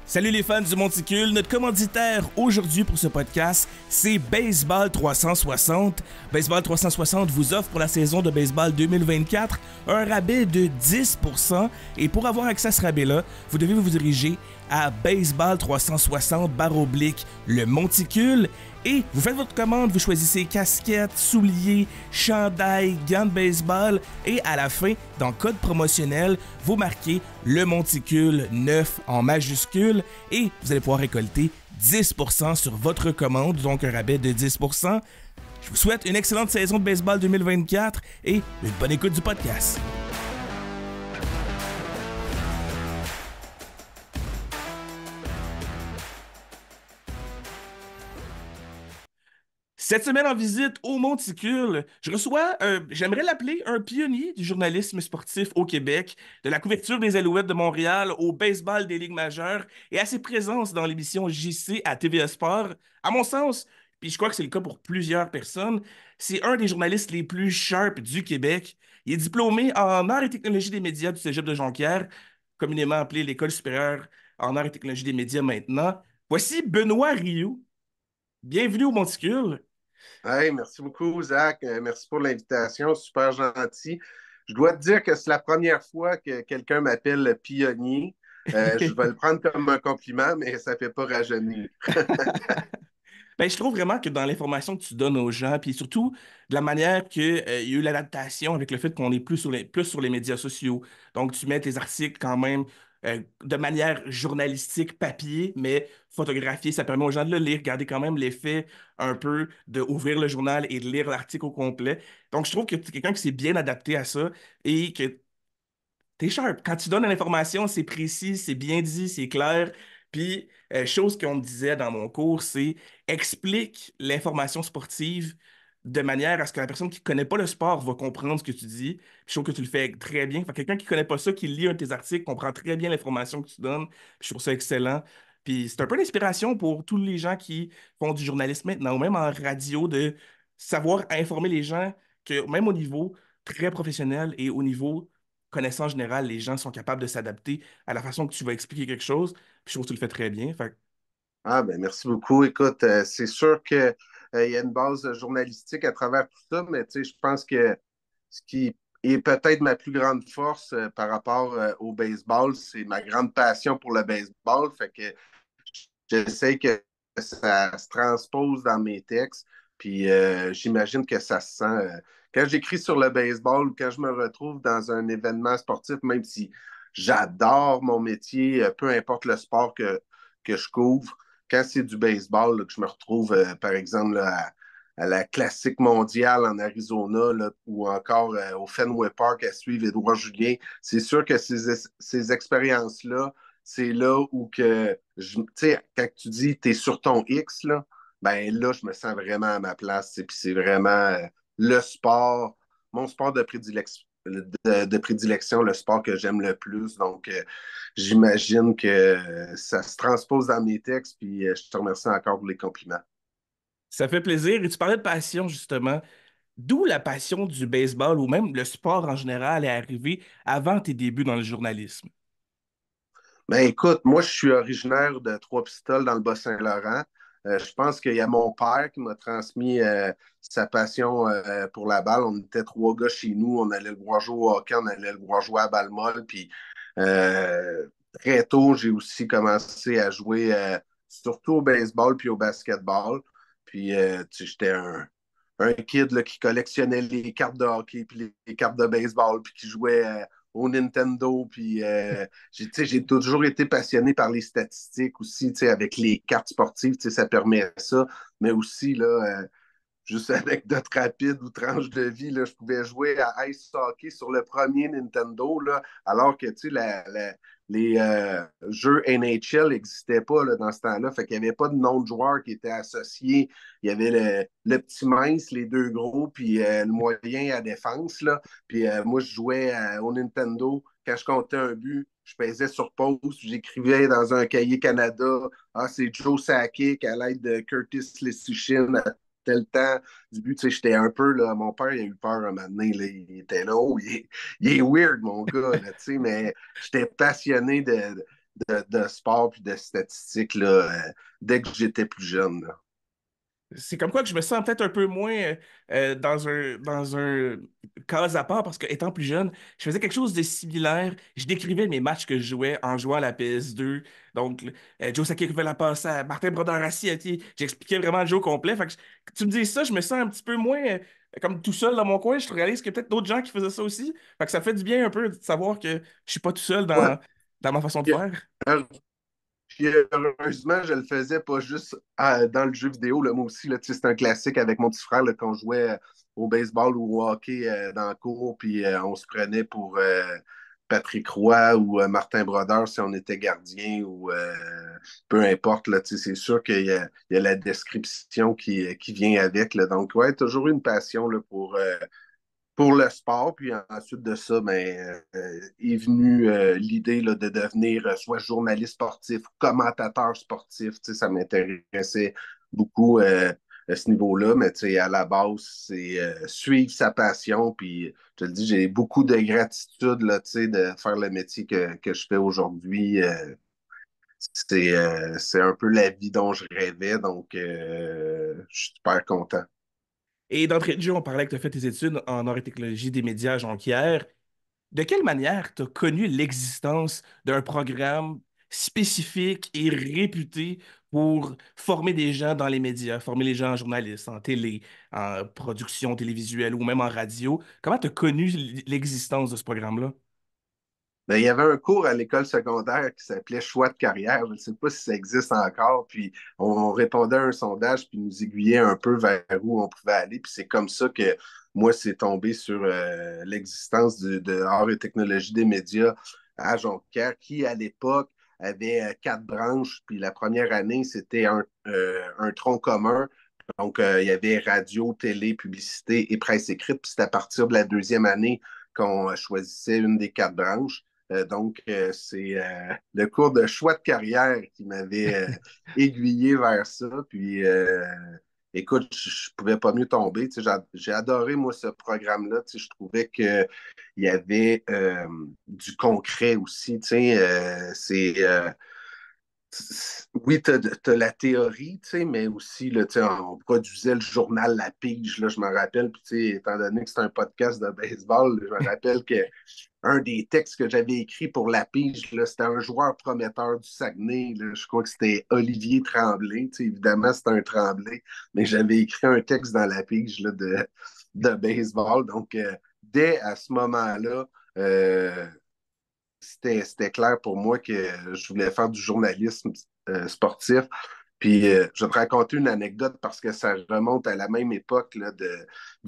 Salut les fans du Monticule, notre commanditaire aujourd'hui pour ce podcast, c'est Baseball 360. Baseball 360 vous offre pour la saison de baseball 2024 un rabais de 10% et pour avoir accès à ce rabais-là, vous devez vous diriger à Baseball 360 /le Monticule et vous faites votre commande, vous choisissez casquettes, souliers, chandail, gants de baseball et à la fin, dans le code promotionnel, vous marquez le Monticule 9 en majuscule et vous allez pouvoir récolter 10% sur votre commande, donc un rabais de 10%. Je vous souhaite une excellente saison de baseball 2024 et une bonne écoute du podcast. Cette semaine en visite au Monticule, je reçois, j'aimerais l'appeler un pionnier du journalisme sportif au Québec, de la couverture des Alouettes de Montréal au baseball des ligues majeures et à ses présences dans l'émission JC à TVA Sport. À mon sens, puis je crois que c'est le cas pour plusieurs personnes, c'est un des journalistes les plus sharp du Québec. Il est diplômé en arts et technologie des médias du Cégep de Jonquière, communément appelé l'École supérieure en arts et technologie des médias maintenant. Voici Benoît Rioux. Bienvenue au Monticule. Hey, merci beaucoup, Zach. Merci pour l'invitation. Super gentil. Je dois te dire que c'est la première fois que quelqu'un m'appelle pionnier. Je vais le prendre comme un compliment, mais ça ne fait pas rajeunir. Ben, je trouve vraiment que dans l'information que tu donnes aux gens, puis surtout de la manière qu'il y a eu l'adaptation avec le fait qu'on est plus sur les médias sociaux. Donc, tu mets tes articles quand même de manière journalistique, papier, mais photographié. Ça permet aux gens de le lire, garder quand même l'effet un peu de ouvrir le journal et de lire l'article au complet. Donc, je trouve que tu es quelqu'un qui s'est bien adapté à ça et que t'es sharp. Quand tu donnes l'information, c'est précis, c'est bien dit, c'est clair. Puis, chose qu'on me disait dans mon cours, c'est explique l'information sportive de manière à ce que la personne qui ne connaît pas le sport va comprendre ce que tu dis. Je trouve que tu le fais très bien. Fait que quelqu'un qui ne connaît pas ça, qui lit un de tes articles, comprend très bien l'information que tu donnes. Puis je trouve ça excellent. Puis c'est un peu l'inspiration pour tous les gens qui font du journalisme maintenant, ou même en radio, de savoir informer les gens que même au niveau très professionnel et au niveau connaissance générale, les gens sont capables de s'adapter à la façon que tu vas expliquer quelque chose. Puis je trouve que tu le fais très bien. Fait Ah, ben merci beaucoup. Écoute, c'est sûr que, il y a une base journalistique à travers tout ça, mais tu sais, je pense que ce qui est peut-être ma plus grande force par rapport au baseball, c'est ma grande passion pour le baseball. Fait que j'essaie que ça se transpose dans mes textes, puis j'imagine que ça se sent. Quand j'écris sur le baseball ou quand je me retrouve dans un événement sportif, même si j'adore mon métier, peu importe le sport que je couvre, quand c'est du baseball, là, que je me retrouve, par exemple, là, à la Classique mondiale en Arizona là, ou encore au Fenway Park à suivre Édouard Julien, c'est sûr que ces expériences-là, c'est là où que, tu sais, quand tu dis tu es sur ton X, là, ben là, je me sens vraiment à ma place. Puis c'est vraiment le sport, mon sport de prédilection, le sport que j'aime le plus. Donc, j'imagine que ça se transpose dans mes textes. Puis je te remercie encore pour les compliments. ça fait plaisir. Et tu parlais de passion, justement. D'où la passion du baseball ou même le sport en général est arrivée avant tes débuts dans le journalisme? Ben écoute, moi je suis originaire de Trois-Pistoles dans le Bas-Saint-Laurent. Je pense qu'il y a mon père qui m'a transmis sa passion pour la balle. On était trois gars chez nous, on allait le voir jouer au hockey, on allait le voir jouer à balle molle. Puis très tôt, j'ai aussi commencé à jouer surtout au baseball puis au basketball. Puis tu sais, j'étais un kid là, qui collectionnait les cartes de hockey puis les cartes de baseball puis qui jouait au Nintendo. Puis j'ai toujours été passionné par les statistiques aussi, avec les cartes sportives, ça permet ça. Mais aussi, là, juste anecdote rapide ou tranche de vie, là, je pouvais jouer à ice hockey sur le premier Nintendo, là, alors que les jeux NHL n'existaient pas là, dans ce temps-là. Fait qu'il n'y avait pas de nom de joueur qui était associé. Il y avait le petit mince, les deux gros, puis le moyen à défense. Là. Puis moi, je jouais au Nintendo. Quand je comptais un but, je pesais sur pause, j'écrivais dans un cahier Canada, ah, c'est Joe Sakic à l'aide de Curtis Lesuchin tel temps du but. Tu sais, j'étais un peu, là, mon père, il a eu peur un moment donné, là, il était là, oh, il est weird, mon gars, là, tu sais, mais j'étais passionné de sport puis de statistiques là, dès que j'étais plus jeune, là. C'est comme quoi que je me sens peut-être un peu moins dans un cas à part parce que étant plus jeune, je faisais quelque chose de similaire. Je décrivais mes matchs que je jouais en jouant à la PS2. Donc, Joe Sakic fait la passe à Martin Brodeur-Rassi. J'expliquais vraiment le jeu au complet. Fait que tu me dis ça, je me sens un petit peu moins comme tout seul dans mon coin. Je réalise qu'il y a peut-être d'autres gens qui faisaient ça aussi. Fait que ça fait du bien un peu de savoir que je suis pas tout seul Ouais. dans ma façon de Puis, faire. puis, heureusement, je le faisais pas juste dans le jeu vidéo. Là, moi aussi, là, tu sais, c'est un classique avec mon petit frère là, quand on jouait au baseball ou au hockey dans la cour, puis on se prenait pour Patrick Roy ou Martin Brodeur si on était gardien ou peu importe. Là, tu sais, c'est sûr qu'il y a la description qui vient avec. Là. Donc, ouais, toujours une passion là, pour le sport. Puis ensuite de ça, ben, est venue l'idée là, de devenir soit journaliste sportif ou commentateur sportif. Tu sais, ça m'intéressait beaucoup à ce niveau-là. Mais tu sais, à la base, c'est suivre sa passion. Puis je te le dis, j'ai beaucoup de gratitude là, tu sais, de faire le métier que je fais aujourd'hui. C'est un peu la vie dont je rêvais. Donc, je suis super content. Et d'entrée de jeu, on parlait que tu as fait tes études en arts et technologie des médias à Jonquière. De quelle manière tu as connu l'existence d'un programme spécifique et réputé pour former des gens dans les médias, former les gens en journalistes, en télé, en production télévisuelle ou même en radio? Comment tu as connu l'existence de ce programme-là? Ben, il y avait un cours à l'école secondaire qui s'appelait Choix de carrière. Je ne sais pas si ça existe encore. Puis on répondait à un sondage puis nous aiguillait un peu vers où on pouvait aller. Puis c'est comme ça que moi, c'est tombé sur l'existence de art et technologie des médias à Jonquière, qui à l'époque avait quatre branches. Puis la première année, c'était un tronc commun. Donc, il y avait radio, télé, publicité et presse écrite. Puis c'est à partir de la deuxième année qu'on choisissait une des quatre branches. Donc, c'est le cours de choix de carrière qui m'avait aiguillé vers ça. Puis, écoute, je pouvais pas mieux tomber. Tu sais, j'ai adoré, moi, ce programme-là. Tu sais, je trouvais qu'il y avait du concret aussi. Tu sais, oui, tu as la théorie, tu sais, mais aussi, là, tu sais, on produisait le journal La Pige, là, je me rappelle, puis tu sais, étant donné que c'est un podcast de baseball, je me rappelle que un des textes que j'avais écrit pour La Pige, là, c'était un joueur prometteur du Saguenay, là, je crois que c'était Olivier Tremblay, tu sais, évidemment, c'était un Tremblay, mais j'avais écrit un texte dans La Pige, là, de baseball, donc dès à ce moment-là, euh, c'était clair pour moi que je voulais faire du journalisme sportif. Puis je vais te raconter une anecdote parce que ça remonte à la même époque là, du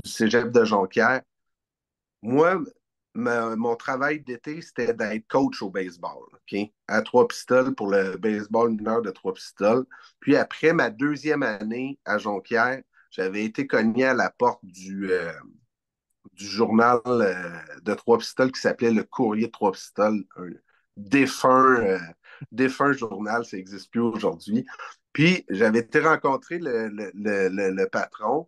cégep de Jonquière. Moi, mon travail d'été, c'était d'être coach au baseball, OK? À Trois-Pistoles pour le baseball mineur de Trois-Pistoles. Puis après ma deuxième année à Jonquière, j'avais été cogné à la porte du journal de Trois-Pistoles qui s'appelait Le Courrier de Trois-Pistoles, un défunt, défunt journal, ça n'existe plus aujourd'hui. Puis j'avais été rencontrer le patron,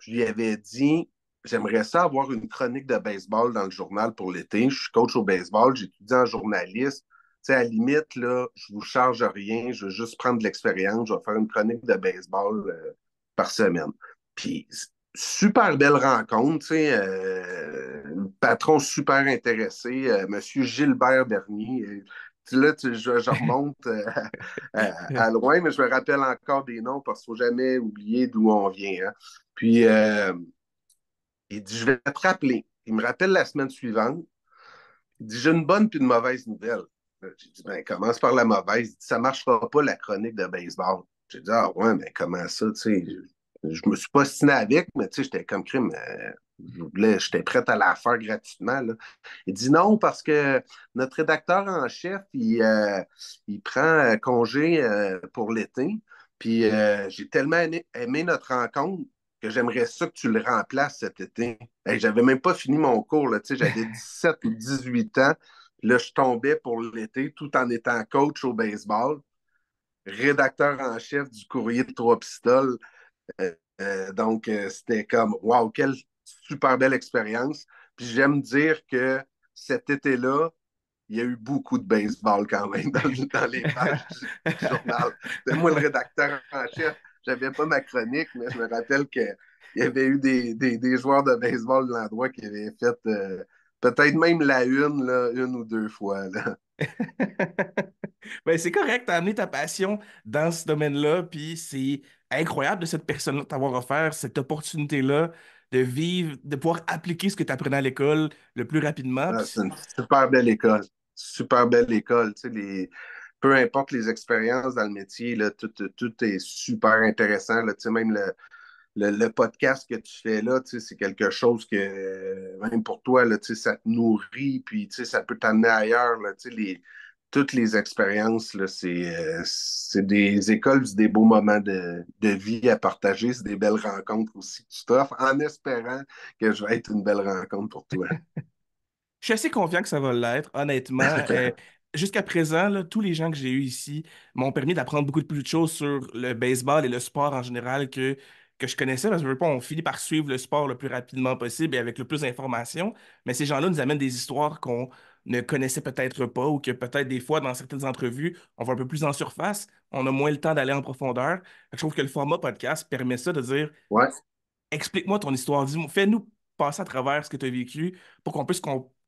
je lui avais dit, j'aimerais ça avoir une chronique de baseball dans le journal pour l'été. Je suis coach au baseball, j'étudie en journaliste. Tu sais, à la limite, là, je vous charge rien, je veux juste prendre de l'expérience, je vais faire une chronique de baseball par semaine. Puis, super belle rencontre, tu sais, patron super intéressé, Monsieur Gilbert Bernier. Là, je remonte à loin, mais je me rappelle encore des noms parce qu'il ne faut jamais oublier d'où on vient. Hein. Puis, il dit, je vais te rappeler. Il me rappelle la semaine suivante. Il dit, j'ai une bonne puis une mauvaise nouvelle. J'ai dit, ben, commence par la mauvaise. Il dit, ça ne marchera pas la chronique de baseball. J'ai dit, ah ouais, mais comment ça, tu sais? Je me suis pas stiné avec, mais tu sais, j'étais comme crime. J'étais prêt à la faire gratuitement. Là. Il dit non, parce que notre rédacteur en chef, il prend congé pour l'été. Puis j'ai tellement aimé notre rencontre que j'aimerais ça que tu le remplaces cet été. Hey, j'avais même pas fini mon cours, là, j'avais 17 ou 18 ans. Là, je tombais pour l'été tout en étant coach au baseball, rédacteur en chef du courrier de Trois-Pistoles. Donc, c'était comme, waouh, quelle super belle expérience. Puis j'aime dire que cet été-là, il y a eu beaucoup de baseball quand même dans les pages du journal. C'était moi le rédacteur en chef. J'avais pas ma chronique, mais je me rappelle qu'il y avait eu des joueurs de baseball de l'endroit qui avaient fait peut-être même la une, là, une ou deux fois. Là. Ben, c'est correct, t'as amené ta passion dans ce domaine-là, puis c'est incroyable de cette personne-là de t'avoir offert cette opportunité-là de vivre, de pouvoir appliquer ce que tu apprenais à l'école le plus rapidement. Ah, Puis c'est une super belle école. Super belle école. Tu sais, peu importe les expériences dans le métier, là, tout est super intéressant. Là, tu sais, même le podcast que tu fais là, tu sais, c'est quelque chose que, même pour toi, là, tu sais, ça te nourrit, puis tu sais, ça peut t'amener ailleurs. Là, tu sais, toutes les expériences, là, c'est des écoles, c'est des beaux moments de vie à partager, c'est des belles rencontres aussi que tu t'offres, en espérant que je vais être une belle rencontre pour toi. je suis assez confiant que ça va l'être, honnêtement. Jusqu'à présent, là, tous les gens que j'ai eus ici m'ont permis d'apprendre beaucoup plus de choses sur le baseball et le sport en général que je connaissais. Parce que je veux pas, on finit par suivre le sport le plus rapidement possible et avec le plus d'informations. Mais ces gens-là nous amènent des histoires qu'on ne connaissait peut-être pas ou que peut-être des fois, dans certaines entrevues, on va un peu plus en surface, on a moins le temps d'aller en profondeur. Fait que je trouve que le format podcast permet ça de dire Ouais. explique-moi ton histoire, dis-moi, fais-nous passer à travers ce que tu as vécu pour qu'on puisse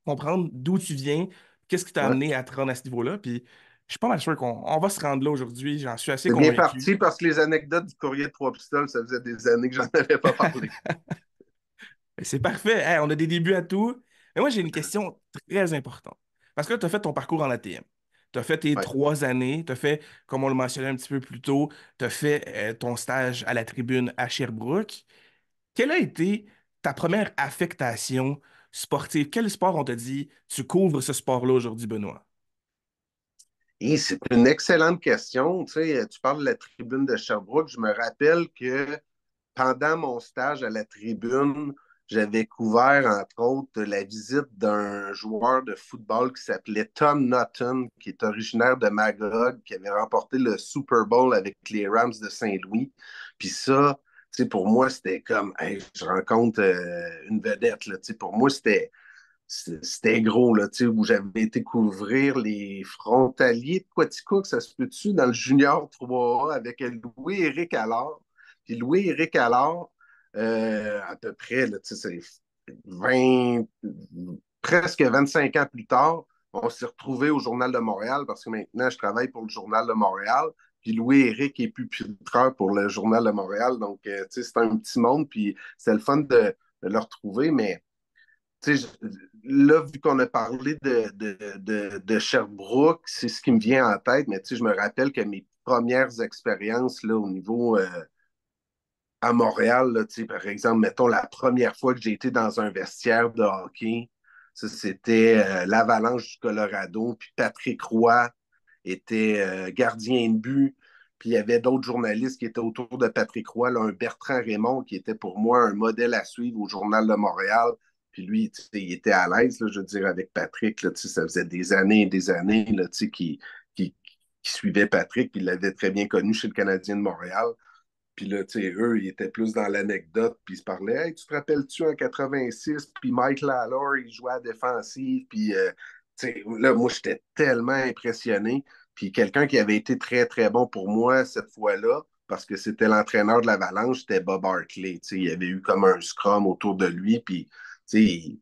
comprendre d'où tu viens, qu'est-ce qui t'a Ouais. amené à te rendre à ce niveau-là. Puis je suis pas mal sûr qu'on va se rendre là aujourd'hui, j'en suis assez C'est bien convaincu. parti parce que les anecdotes du courrier de Trois Pistoles, ça faisait des années que j'en avais pas parlé. C'est parfait, hey, on a des débuts à tout. Mais moi, j'ai une question très importante. Parce que là, tu as fait ton parcours en ATM. Tu as fait tes Ouais. 3 années, tu as fait, comme on le mentionnait un petit peu plus tôt, tu as fait ton stage à la tribune à Sherbrooke. Quelle a été ta première affectation sportive? Quel sport on t'a dit, tu couvres ce sport-là aujourd'hui, Benoît? Et c'est une excellente question. Tu sais, tu parles de la tribune de Sherbrooke. Je me rappelle que pendant mon stage à la tribune, j'avais couvert, entre autres, la visite d'un joueur de football qui s'appelait Tom Nutton, qui est originaire de Magog, qui avait remporté le Super Bowl avec les Rams de Saint-Louis. Puis ça, tu sais, pour moi, c'était comme, hey, je rencontre une vedette. Là. Tu sais, pour moi, c'était gros, là, tu sais, où j'avais été couvrir les frontaliers de Quaticook, ça se peut-tu, dans le Junior 3A avec Louis-Éric Allard. Puis Louis-Éric Allard, à peu près, là, tu sais, c'est 20, presque 25 ans plus tard, on s'est retrouvés au Journal de Montréal parce que maintenant, je travaille pour le Journal de Montréal. Puis Louis-Éric est pupitreur pour le Journal de Montréal. Donc, tu sais, c'est un petit monde. Puis c'est le fun de le retrouver, mais tu sais, là, vu qu'on a parlé de Sherbrooke, c'est ce qui me vient en tête, mais tu sais, je me rappelle que mes premières expériences là, au niveau à Montréal, là, tu sais, par exemple, mettons la première fois que j'ai été dans un vestiaire de hockey, ça, c'était l'Avalanche du Colorado, puis Patrick Roy était gardien de but, puis il y avait d'autres journalistes qui étaient autour de Patrick Roy, là, un Bertrand Raymond qui était pour moi un modèle à suivre au Journal de Montréal. Puis lui, tu sais, il était à l'aise, là, je veux dire, avec Patrick. Là, tu sais, ça faisait des années et des années là, tu sais, qui, qui suivait Patrick, puis il l'avait très bien connu chez le Canadien de Montréal. Puis là, tu sais, eux, ils étaient plus dans l'anecdote, puis ils se parlaient. Hey, tu te rappelles-tu en 86? Puis Mike Lawlor, il jouait à la défensive. Puis, tu sais, là, moi, j'étais tellement impressionné. Puis quelqu'un qui avait été très, très bon pour moi cette fois-là, parce que c'était l'entraîneur de l'Avalanche, c'était Bob Hartley. Tu sais, il y avait eu comme un scrum autour de lui. Puis, tu sais,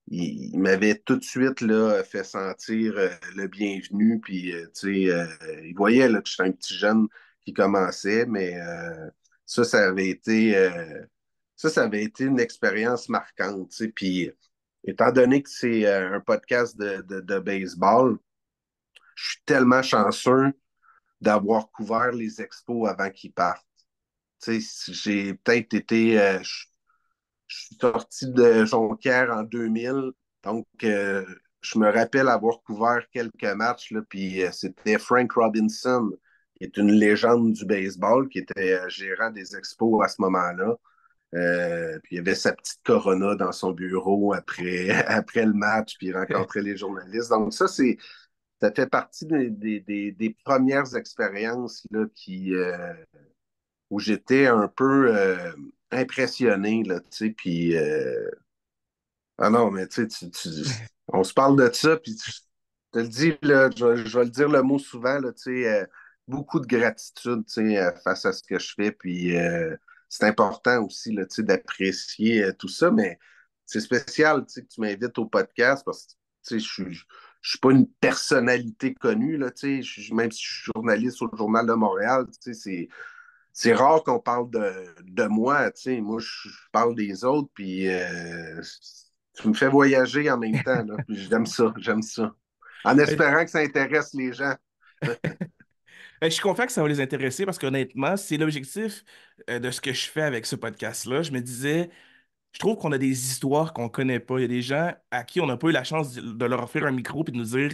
il m'avait tout de suite là, fait sentir le bienvenu. Puis, tu sais, il voyait là, que j'étais un petit jeune qui commençait, mais ça avait été une expérience marquante. Tu sais. Puis, étant donné que c'est un podcast de baseball, je suis tellement chanceux d'avoir couvert les expos avant qu'ils partent. Tu sais, j'ai peut-être été, je suis sorti de Jonquière en 2000, donc je me rappelle avoir couvert quelques matchs, là, puis c'était Frank Robinson, qui est une légende du baseball, qui était gérant des expos à ce moment-là. Puis il avait sa petite Corona dans son bureau après, après le match, puis il rencontrait les journalistes. Donc ça fait partie des premières expériences là, où j'étais un peu impressionné, là, tu sais, puis ah non, mais tu sais, on se parle de ça, puis te le dis, là, je vais le dire le mot souvent, là, tu sais, beaucoup de gratitude, tu sais, face à ce que je fais. Puis c'est important aussi, là, tu sais, d'apprécier tout ça, mais c'est spécial, tu sais, que tu m'invites au podcast parce que, tu sais, je suis pas une personnalité connue, là, tu sais, même si je suis journaliste au Journal de Montréal, tu sais, c'est rare qu'on parle de moi, tu sais, moi, je parle des autres, puis tu me fais voyager en même temps, là, puis j'aime ça, j'aime ça. En Euh, espérant que ça intéresse les gens. je suis confiant que ça va les intéresser parce qu'honnêtement, c'est l'objectif de ce que je fais avec ce podcast-là. Je me disais, je trouve qu'on a des histoires qu'on connaît pas. Il y a des gens à qui on n'a pas eu la chance de leur offrir un micro et de nous dire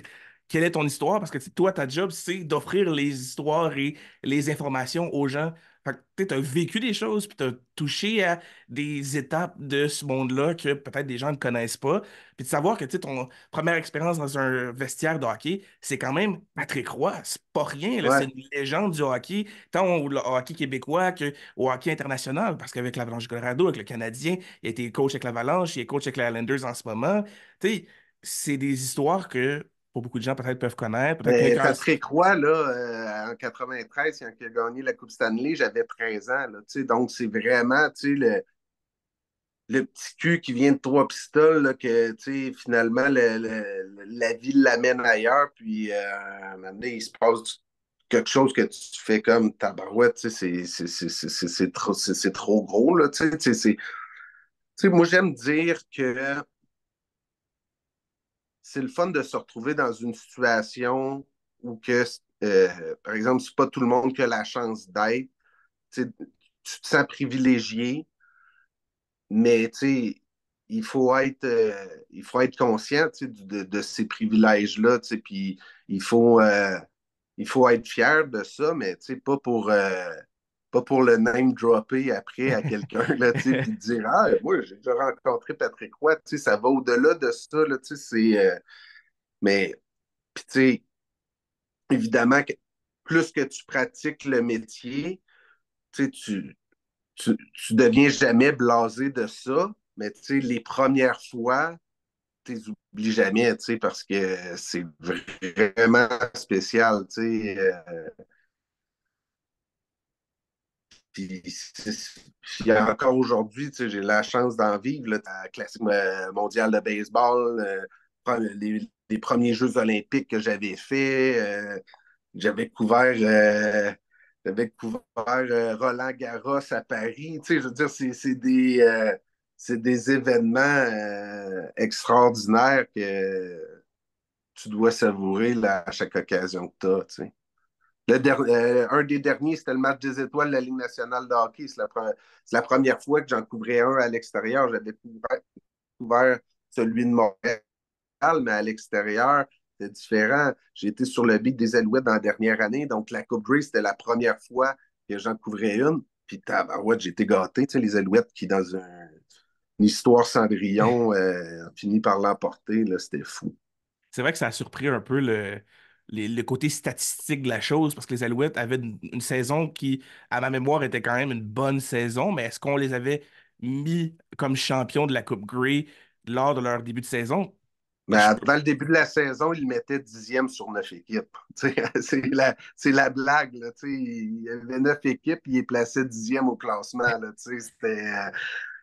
quelle est ton histoire, parce que tu sais, toi, ta job, c'est d'offrir les histoires et les informations aux gens. Fait que tu as vécu des choses, puis tu as touché à des étapes de ce monde-là que peut-être des gens ne connaissent pas. Puis de savoir que tu sais, ton première expérience dans un vestiaire de hockey, c'est quand même Patrick Roy. C'est pas rien, là. C'est Ouais. une légende du hockey, tant au hockey québécois qu'au hockey international, parce qu'avec l'Avalanche du Colorado, avec le Canadien, il a été coach avec l'Avalanche, il est coach avec les Islanders en ce moment. Tu sais, c'est des histoires que pas beaucoup de gens peut-être peuvent connaître. Peut-être Mais quelqu'un. Patrick Roy, là, en 93, quand il a gagné la Coupe Stanley, j'avais 13 ans. Là, tu sais, donc, c'est vraiment tu sais, le petit cul qui vient de Trois-Pistoles, là, que tu sais, finalement, la vie l'amène ailleurs. Puis, à un moment donné, il se passe quelque chose que tu fais comme tabarouette. Tu sais, c'est trop gros. Là, tu sais, tu sais, moi, j'aime dire que c'est le fun de se retrouver dans une situation où que, par exemple, c'est pas tout le monde qui a la chance d'être. Tu sais, tu te sens privilégié, mais tu sais, il faut être conscient tu sais, de ces privilèges-là, tu sais, puis il faut, euh, il faut être fier de ça, mais tu sais, pas pour le name dropper après à quelqu'un, là, tu sais, puis dire, ah, moi, j'ai déjà rencontré Patrick Roy, tu sais, ça va au-delà de ça, là, tu sais, mais, puis tu sais, évidemment, plus que tu pratiques le métier, tu sais, tu deviens jamais blasé de ça, mais tu sais, les premières fois, tu les oublies jamais, tu sais, parce que c'est vraiment spécial, tu sais. Puis, puis encore aujourd'hui, tu sais, j'ai la chance d'en vivre, là, la classique mondiale de baseball, les premiers Jeux olympiques que j'avais faits, j'avais couvert, j'avais couvert Roland Garros à Paris. Tu sais, je veux dire, c'est des événements extraordinaires que tu dois savourer là, à chaque occasion que tu as. Tu sais. Un des derniers, c'était le match des étoiles de la Ligue nationale de hockey. C'est la première fois que j'en couvrais un à l'extérieur. J'avais couvert celui de Montréal, mais à l'extérieur, c'était différent. J'ai été sur le beat des Alouettes dans la dernière année, donc la Coupe Grey, c'était la première fois que j'en couvrais une. Puis tabarouette, j'ai été gâté, tu sais, les Alouettes qui, une histoire Cendrillon, ont fini par l'emporter, là, c'était fou. C'est vrai que ça a surpris un peu le côté statistique de la chose parce que les Alouettes avaient une saison qui, à ma mémoire, était quand même une bonne saison, mais est-ce qu'on les avait mis comme champions de la Coupe Grey lors de leur début de saison? Mais Je- avant le début de la saison, il mettait 10e sur 9 équipes. C'est la blague. Là, il y avait 9 équipes, il est placé 10e au classement. Là, c'était,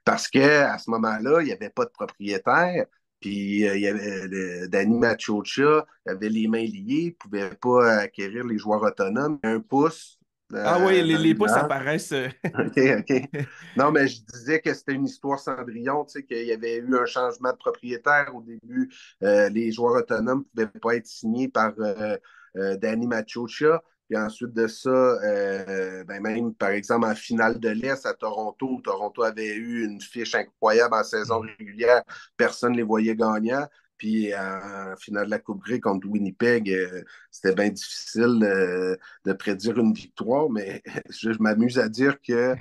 parce qu'à ce moment-là, il n'y avait pas de propriétaire. Puis il y avait Danny Machocha, il avait les mains liées, il ne pouvait pas acquérir les joueurs autonomes. Un pouce Ah oui, dans le les pouces village. apparaissent. OK, OK. Non, mais je disais que c'était une histoire Cendrillon, tu sais, qu'il y avait eu un changement de propriétaire au début. Les joueurs autonomes ne pouvaient pas être signés par Danny Machocha. Puis ensuite de ça, ben même, par exemple, en finale de l'Est à Toronto, Toronto avait eu une fiche incroyable en saison régulière. Personne ne les voyait gagnants. Puis en finale de la Coupe Grey contre Winnipeg, c'était bien difficile de prédire une victoire, mais je m'amuse à dire que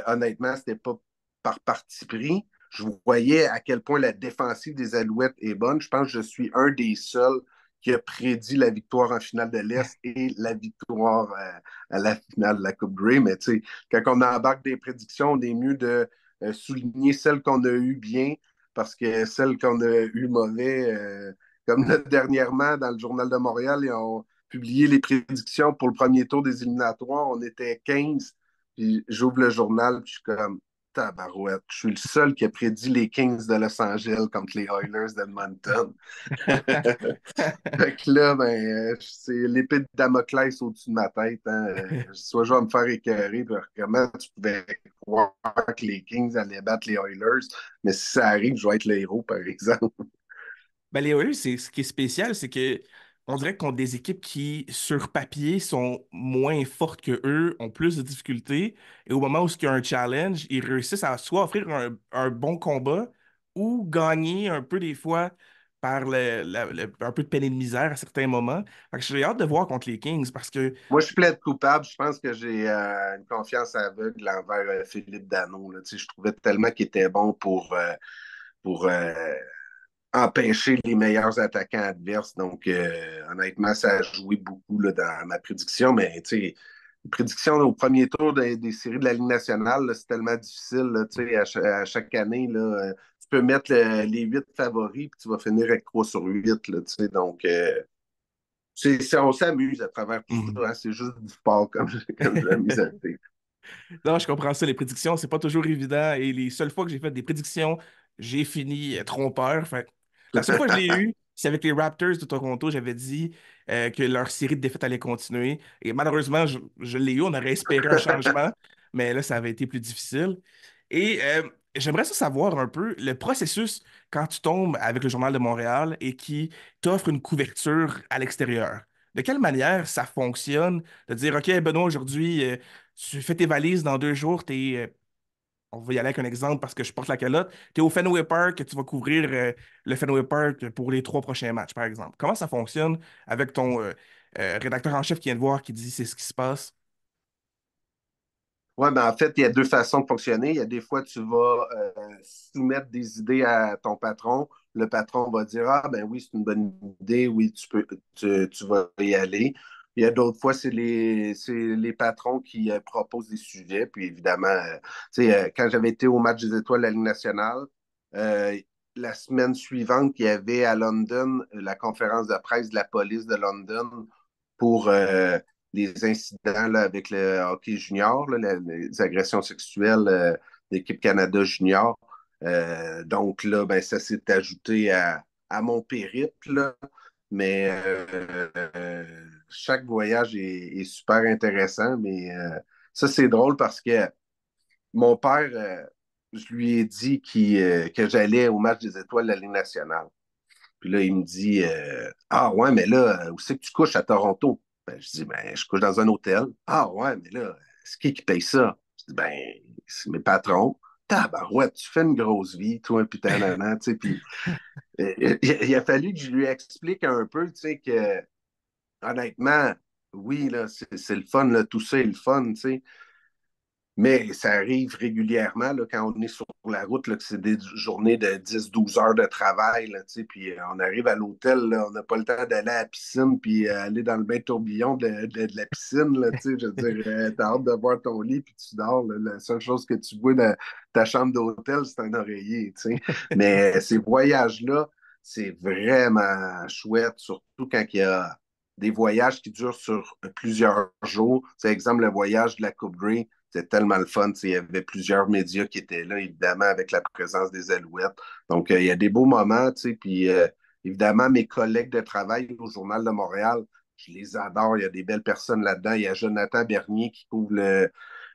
honnêtement, c'était pas par parti pris. Je voyais à quel point la défensive des Alouettes est bonne. Je pense que je suis un des seuls qui a prédit la victoire en finale de l'Est et la victoire à la finale de la Coupe Grey. Mais tu sais, quand on embarque des prédictions, on est mieux de souligner celles qu'on a eues bien parce que celles qu'on a eues mauvais, comme là, dernièrement, dans le Journal de Montréal, ils ont publié les prédictions pour le premier tour des éliminatoires. On était 15. Puis j'ouvre le journal, puis je suis comme, tabarouette. Je suis le seul qui a prédit les Kings de Los Angeles contre les Oilers d'Edmonton. Fait que là, ben, c'est l'épée de Damoclès au-dessus de ma tête. Hein. Soit je vais me faire écœurer, puis comment tu pouvais croire que les Kings allaient battre les Oilers, mais si ça arrive, je vais être le héros, par exemple. Ben, les Oilers, ce qui est spécial, c'est que on dirait qu'on des équipes qui, sur papier, sont moins fortes que eux, ont plus de difficultés, et au moment où il y a un challenge, ils réussissent à soit offrir un bon combat ou gagner un peu des fois par un peu de peine et de misère à certains moments. Fait que j'ai hâte de voir contre les Kings parce que Moi, je plaide coupable. Je pense que j'ai une confiance aveugle envers Philippe Danault. Là. Tu sais, je trouvais tellement qu'il était bon pour empêcher les meilleurs attaquants adverses. Donc, honnêtement, ça a joué beaucoup là, dans ma prédiction. Mais, tu sais, les prédictions au premier tour des séries de la Ligue nationale, là, c'est tellement difficile. Là, tu sais, à chaque année, là, tu peux mettre les 8 favoris, puis tu vas finir avec 3 sur 8. Là, tu sais, donc, on s'amuse à travers tout Mhm. ça. Hein, c'est juste du sport, comme je l'amuse à dire. Non, je comprends ça. Les prédictions, c'est pas toujours évident. Et les seules fois que j'ai fait des prédictions, j'ai fini trompeur. Fait, la seule fois que je l'ai eu, c'est avec les Raptors de Toronto. J'avais dit que leur série de défaites allait continuer. Et malheureusement, je l'ai eu. On aurait espéré un changement, mais là, ça avait été plus difficile. Et j'aimerais ça savoir un peu le processus quand tu tombes avec le Journal de Montréal et qui t'offre une couverture à l'extérieur. De quelle manière ça fonctionne de dire, OK, Benoît, aujourd'hui, tu fais tes valises dans 2 jours, on va y aller avec un exemple parce que je porte la calotte, tu es au Fenway Park, tu vas couvrir le Fenway Park pour les 3 prochains matchs, par exemple. Comment ça fonctionne avec ton rédacteur en chef qui vient te voir, qui dit c'est ce qui se passe? Oui, mais en fait, il y a deux façons de fonctionner. Il y a des fois, tu vas soumettre des idées à ton patron. Le patron va dire, ah, ben oui, c'est une bonne idée, oui, tu vas y aller. Il y a d'autres fois, c'est les patrons qui proposent des sujets. Puis évidemment, tu sais, quand j'avais été au match des étoiles de la Ligue nationale, euh, la semaine suivante, il y avait à London la conférence de presse de la police de London pour les incidents là, avec le hockey junior, là, les agressions sexuelles d'équipe Canada junior. Donc là, ben, ça s'est ajouté à mon périple. Là. Mais chaque voyage est super intéressant. Mais ça, c'est drôle parce que mon père, je lui ai dit que j'allais au match des étoiles de la Ligue nationale. Puis là, il me dit ah ouais, mais là, où c'est que tu couches à Toronto? Ben, je dis ben, je couche dans un hôtel. Ah ouais, mais là, c'est qui paye ça? Je dis ben, c'est mes patrons. Ouais, tu fais une grosse vie, toi, putain, nanan, tu sais. Puis il a fallu que je lui explique un peu, tu sais, que honnêtement, oui, là, c'est le fun, là, tout ça est le fun, tu sais. Mais ça arrive régulièrement là, quand on est sur la route, là, que c'est des journées de 10-12 heures de travail. Là, puis on arrive à l'hôtel, là, on n'a pas le temps d'aller à la piscine puis aller dans le bain tourbillon de la piscine. Là, je veux dire, t'as hâte de voir ton lit puis tu dors. Là. La seule chose que tu vois dans ta chambre d'hôtel, c'est un oreiller. T'sais. Mais ces voyages-là, c'est vraiment chouette, surtout quand il y a des voyages qui durent sur plusieurs jours. C'est exemple le voyage de la Coupe Grey. C'était tellement le fun. Il y avait plusieurs médias qui étaient là, évidemment, avec la présence des Alouettes. Donc, il y a des beaux moments. Puis, évidemment, mes collègues de travail au Journal de Montréal, je les adore. Il y a des belles personnes là-dedans. Il y a Jonathan Bernier qui couvre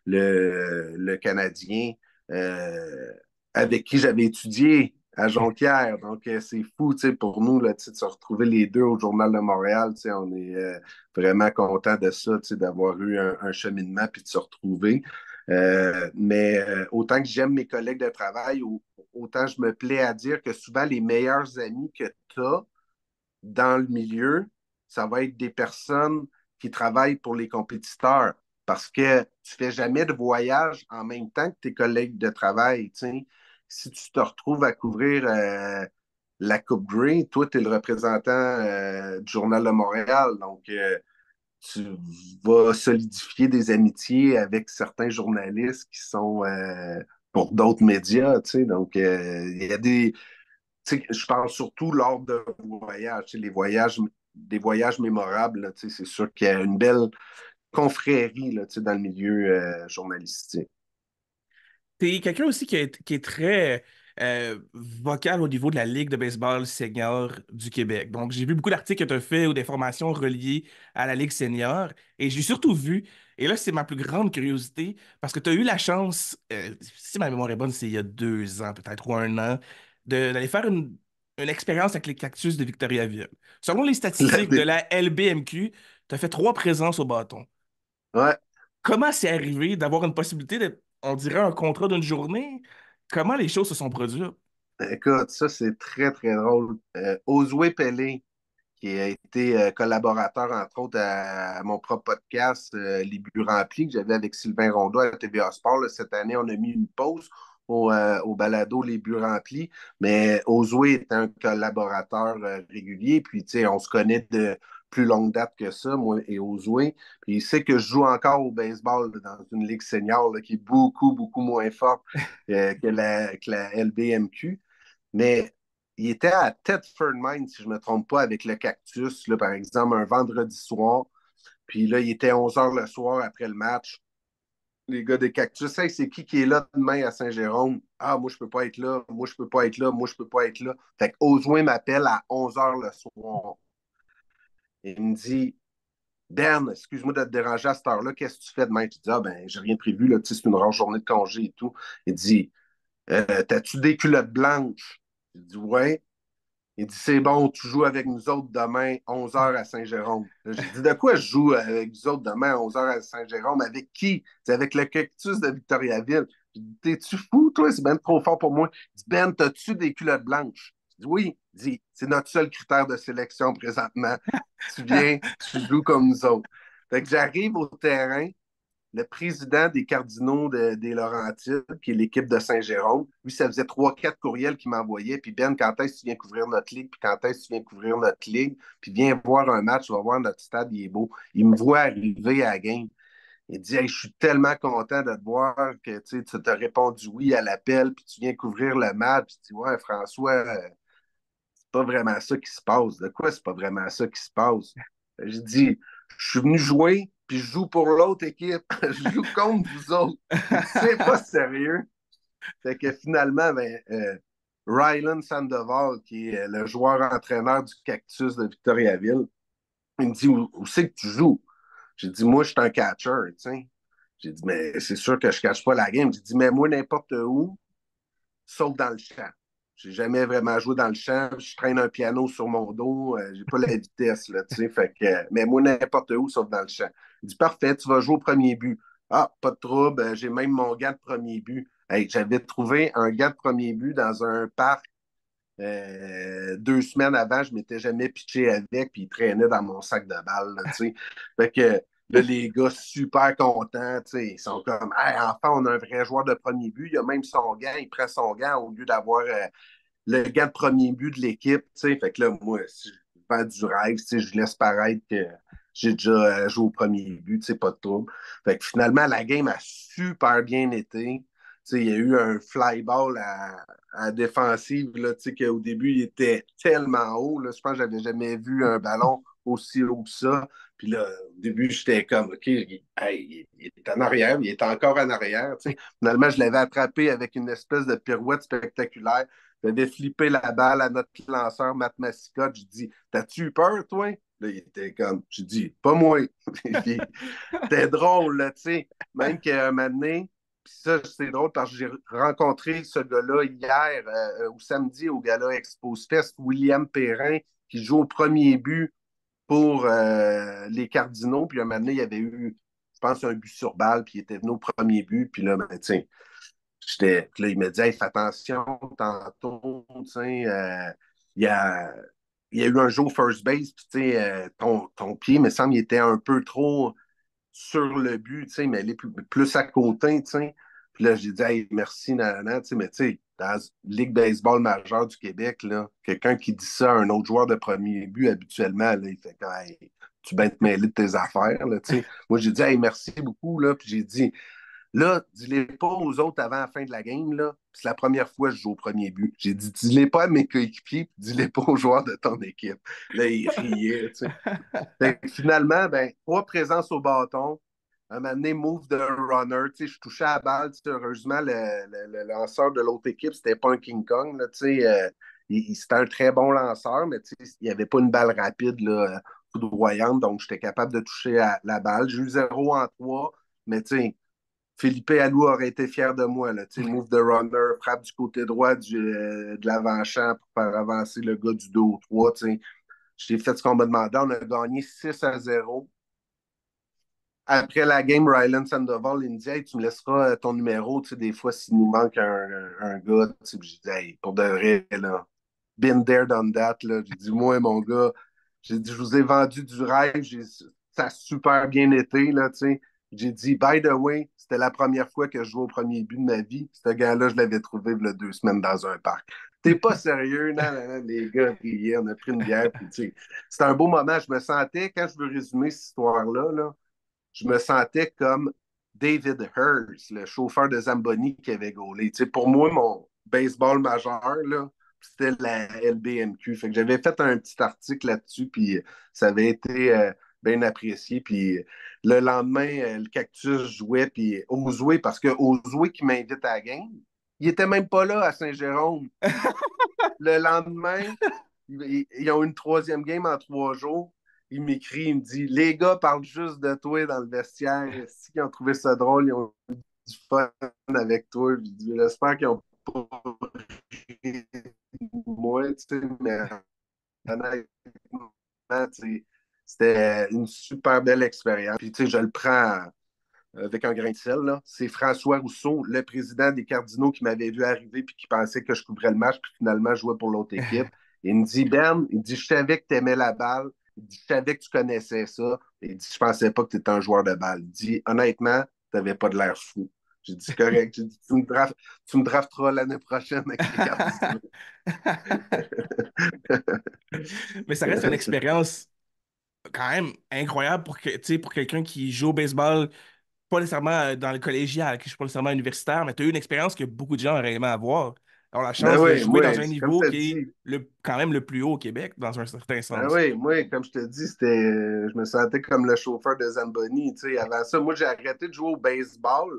le Canadien, euh, avec qui j'avais étudié à Jonquière. Donc, c'est fou pour nous là, de se retrouver les deux au Journal de Montréal. On est vraiment content de ça, d'avoir eu un cheminement puis de se retrouver. Mais autant que j'aime mes collègues de travail, autant je me plais à dire que souvent les meilleurs amis que tu as dans le milieu, ça va être des personnes qui travaillent pour les compétiteurs parce que tu fais jamais de voyage en même temps que tes collègues de travail. T'sais. Si tu te retrouves à couvrir la Coupe Grey, toi, tu es le représentant du Journal de Montréal. Donc, tu vas solidifier des amitiés avec certains journalistes qui sont pour d'autres médias. Donc, il y a des Tu sais, je parle surtout lors de voyages, tu sais, des voyages mémorables, là, tu sais, c'est sûr qu'il y a une belle confrérie là, tu sais, dans le milieu journalistique. T'es quelqu'un aussi qui est très vocal au niveau de la Ligue de baseball senior du Québec. Donc, j'ai vu beaucoup d'articles que tu as fait ou des formations reliées à la Ligue senior. Et j'ai surtout vu, et là, c'est ma plus grande curiosité, parce que tu as eu la chance, si ma mémoire est bonne, c'est il y a 2 ans peut-être, ou 1 an, d'aller faire une expérience avec les Cactus de Victoriaville. Selon les statistiques de la LBMQ, tu as fait 3 présences au bâton. Ouais, Comment c'est arrivé d'avoir une possibilité d'être, on dirait, un contrat d'une journée? Comment les choses se sont produites? écoute, ça, c'est très, très drôle. Oswey Pellé, qui a été collaborateur, entre autres, à mon propre podcast, Les Buts remplis, que j'avais avec Sylvain Rondeau à TVA Sport. Là, cette année, on a mis une pause au balado Les Buts remplis, mais Oswey est un collaborateur régulier, puis, tu sais, on se connaît de plus longue date que ça, moi et Oswey. Puis il sait que je joue encore au baseball là, dans une ligue senior là, qui est beaucoup, beaucoup moins forte que la LBMQ. Mais il était à Thetford Mines, si je ne me trompe pas, avec le Cactus, là, par exemple, un vendredi soir. Puis là, il était 11 heures le soir après le match. Les gars des Cactus, hey, c'est qui est là demain à Saint-Jérôme? Ah, moi, je peux pas être là. Moi, je peux pas être là. Moi, je peux pas être là. Fait que Oswin m'appelle à 11 heures le soir. Et il me dit, Ben, excuse-moi de te déranger à cette heure-là. Qu'est-ce que tu fais demain? Je dis, ah, ben, j'ai rien prévu. Là. Tu sais, c'est une rare journée de congé et tout. Il dit, t'as-tu des culottes blanches? Je dis, ouais. Il dit, c'est bon, tu joues avec nous autres demain, 11 heures à Saint-Jérôme. J'ai dit, de quoi je joue avec nous autres demain, 11 heures à Saint-Jérôme? Avec qui? C'est avec le Cactus de Victoriaville. J'ai dit, t'es-tu fou, toi? C'est même trop fort pour moi. Il dit, Ben, t'as-tu des culottes blanches? Je dis, oui. Il dit, c'est notre seul critère de sélection présentement. Tu viens, tu joues comme nous autres. Fait que j'arrive au terrain, le président des Cardinaux des Laurentides, qui est l'équipe de Saint-Jérôme, lui, ça faisait 3, 4 courriels qu'il m'envoyait. Puis Ben, quand est-ce que tu viens couvrir notre ligue? Puis quand est-ce que tu viens couvrir notre ligue? Puis viens voir un match, tu vas voir notre stade, il est beau. Il me voit arriver à la game. Il dit, hey, je suis tellement content de te voir que tu as répondu oui à l'appel, puis tu viens couvrir le match. Je dis, ouais, François, c'est pas vraiment ça qui se passe. De quoi c'est pas vraiment ça qui se passe? Je dis, je suis venu jouer, puis je joue pour l'autre équipe. Je joue contre vous autres. Il dit, c'est pas sérieux. Fait que finalement, ben, Rylan Sandoval, qui est le joueur-entraîneur du Cactus de Victoriaville, il me dit, où c'est que tu joues? J'ai dit, moi, je suis un catcher, tu sais. J'ai dit, mais c'est sûr que je ne cache pas la game. J'ai dit, mais moi, n'importe où, sauf dans le champ. J'ai jamais vraiment joué dans le champ. Je traîne un piano sur mon dos. J'ai pas la vitesse, là, tu sais. Fait que, mais moi, n'importe où, sauf dans le champ. Il dit, parfait, tu vas jouer au premier but. Ah, pas de trouble. J'ai même mon gars de premier but. Hey, j'avais trouvé un gars de premier but dans un parc 2 semaines avant. Je m'étais jamais pitché avec, puis il traînait dans mon sac de balles, là, tu sais. Fait que là, les gars super contents, tu sais, ils sont comme, hey, enfin, on a un vrai joueur de premier but. Il a même son gant, il prend son gant au lieu d'avoir le gars de premier but de l'équipe, tu sais. Fait que là, moi, si je vends du rêve, tu sais, je laisse paraître que j'ai déjà joué au premier but, tu sais, pas de trouble. Fait que finalement, la game a super bien été. Tu sais, il y a eu un fly ball à défensive, là, tu sais, qu'au début, il était tellement haut, là, je pense que j'avais jamais vu un ballon aussi haut que ça. Puis là, au début, j'étais comme, OK, hey, il est en arrière, il est encore en arrière, tu sais. Finalement, je l'avais attrapé avec une espèce de pirouette spectaculaire. J'avais flippé la balle à notre lanceur, Matt Massicotte. Je dis, t'as-tu eu peur, toi? Là, il était comme, je dis, pas moi. C'était drôle, là, tu sais. Même qu'à un moment donné, puis ça, c'est drôle parce que j'ai rencontré ce gars-là hier ou samedi au Gala Expose Fest, William Perrin, qui joue au premier but pour les Cardinaux. Puis un moment donné, il y avait eu, je pense, un but sur balle, puis il était venu au premier but. Puis là, ben, tiens, là, il me dit, hey, fais attention, tantôt, tu sais, il y a, il y a eu un jour first base, puis tu sais, ton pied, me semble, il était un peu trop sur le but, tu sais, mais aller plus à côté, tu sais. Puis là, j'ai dit, hey, merci, nanana, tu sais, mais tu sais, dans la Ligue baseball majeure du Québec, là, quelqu'un qui dit ça à un autre joueur de premier but, habituellement, là, il fait quand hey, tu viens te mêler de tes affaires, là, tu sais. Moi, j'ai dit, hey, merci beaucoup, là, puis j'ai dit, Là, dis-les pas aux autres avant la fin de la game, là. C'est la première fois que je joue au premier but. J'ai dit, dis-les pas à mes coéquipiers, puis dis-les pas aux joueurs de ton équipe. Là, ils riaient, tu sais. Fait que finalement, ben, trois présences au bâton. Un moment donné, move de runner. Tu sais, je touchais à la balle. Tu sais, heureusement, le lanceur de l'autre équipe, c'était pas un King Kong. Là, tu sais, c'était un très bon lanceur, mais tu sais, il n'y avait pas une balle rapide, là, foudroyante. Donc, j'étais capable de toucher à la balle. J'ai eu 0 en 3, mais tu sais, Philippe Alou aurait été fier de moi. Là. Tu sais, move de runner, frappe du côté droit de l'avant-champ pour faire avancer le gars du 2 au 3. Tu sais. J'ai fait ce qu'on m'a demandé. On a gagné 6-0. Après la game, Rylan Sandoval, il me dit hey, tu me laisseras ton numéro, tu sais, des fois, s'il nous manque un gars. Tu sais, j'ai dit hey, pour de vrai, là, been there, done that. Là. J'ai dit moi, mon gars, j'ai dit je vous ai vendu du rêve, ça a super bien été. Là, tu sais. J'ai dit by the way, c'était la première fois que je jouais au premier but de ma vie. Ce gars-là, je l'avais trouvé il y a 2 semaines dans un parc. T'es pas sérieux, non, non, non, les gars, riaient, on a pris une bière, puis tu sais, c'était un beau moment. Je me sentais, quand je veux résumer cette histoire-là, là, je me sentais comme David Hurst, le chauffeur de Zamboni qui avait gaulé. Tu sais, pour moi, mon baseball majeur, là, c'était la LBMQ. Fait que j'avais fait un petit article là-dessus, puis ça avait été bien apprécié. Puis le lendemain, le Cactus jouait, puis Ozoué, parce que Ozoué qui m'invite à la game, il était même pas là à Saint-Jérôme. Le lendemain, ils ont une troisième game en 3 jours. Il m'écrit, il me dit les gars parlent juste de toi dans le vestiaire. Ils ont trouvé ça drôle, ils ont eu du fun avec toi. Je dis j'espère qu'ils ont pas ri de moi, tu sais, mais honnêtement, tu sais, c'était une super belle expérience. Puis, tu sais, je le prends avec un grain de sel. Là. C'est François Rousseau, le président des Cardinaux, qui m'avait vu arriver puis qui pensait que je couvrais le match, puis finalement, je jouais pour l'autre équipe. Il me dit, Ben, il dit, je savais que tu aimais la balle. Il dit, je savais que tu connaissais ça. Il dit, je pensais pas que tu étais un joueur de balle. Il dit, honnêtement, tu n'avais pas de l'air fou. J'ai dit, c'est correct. J'ai dit, tu me drafteras l'année prochaine avec les Cardinaux. Mais ça reste une expérience quand même incroyable pour que, tu sais, pour quelqu'un qui joue au baseball, pas nécessairement dans le collégial, qui ne pas nécessairement universitaire, mais tu as eu une expérience que beaucoup de gens auraient aimé avoir. Avoir la Ben chance de oui, jouer moi, dans un comme niveau tu as qui est dit, quand même le plus haut au Québec, dans un certain ben sens. oui, moi, comme je te dis, je me sentais comme le chauffeur de Zamboni. Tu sais. Avant ça, moi, j'ai arrêté de jouer au baseball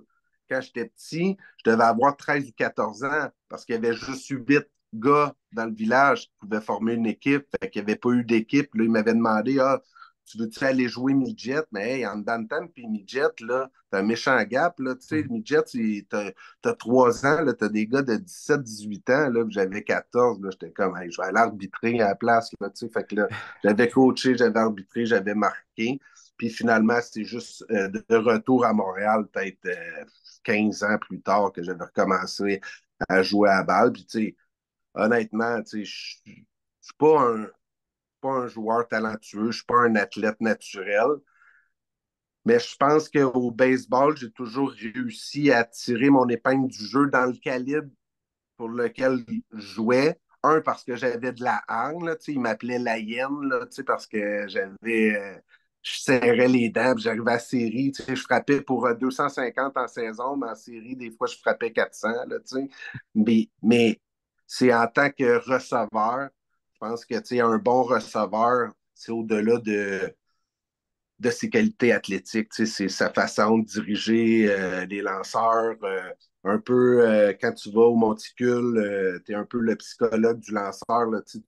quand j'étais petit. Je devais avoir 13 ou 14 ans parce qu'il y avait juste eu 8 gars dans le village qui pouvaient former une équipe. Fait qu'il n'y avait pas eu d'équipe. Là, ils m'avaient demandé ah, tu veux-tu aller jouer midget? Mais hey, en Bantam puis midget, là, t'as un méchant gap. Là, tu sais, le midget, t'as 3 ans, là, t'as des gars de 17 18 ans. Là, j'avais 14. Là, j'étais comme, hey, je vais aller arbitrer à la place. Là, tu sais, fait que là, j'avais coaché, j'avais arbitré, j'avais marqué. Puis finalement, c'est juste de retour à Montréal, peut-être 15 ans plus tard, que j'avais recommencé à jouer à la balle. Puis, tu sais, honnêtement, tu sais, je suis pas un joueur talentueux, je suis pas un athlète naturel, mais je pense qu'au baseball, j'ai toujours réussi à tirer mon épingle du jeu dans le calibre pour lequel je jouais. Un, parce que j'avais de la hargne, là, il m'appelait la hyène, là, parce que je serrais les dents, j'arrivais à la série, je frappais pour 250 en saison, mais en série, des fois, je frappais 400, là, mais c'est en tant que receveur, je pense que un bon receveur, c'est au-delà de ses qualités athlétiques. C'est sa façon de diriger les lanceurs. Un peu, quand tu vas au monticule, tu es un peu le psychologue du lanceur. Là, tu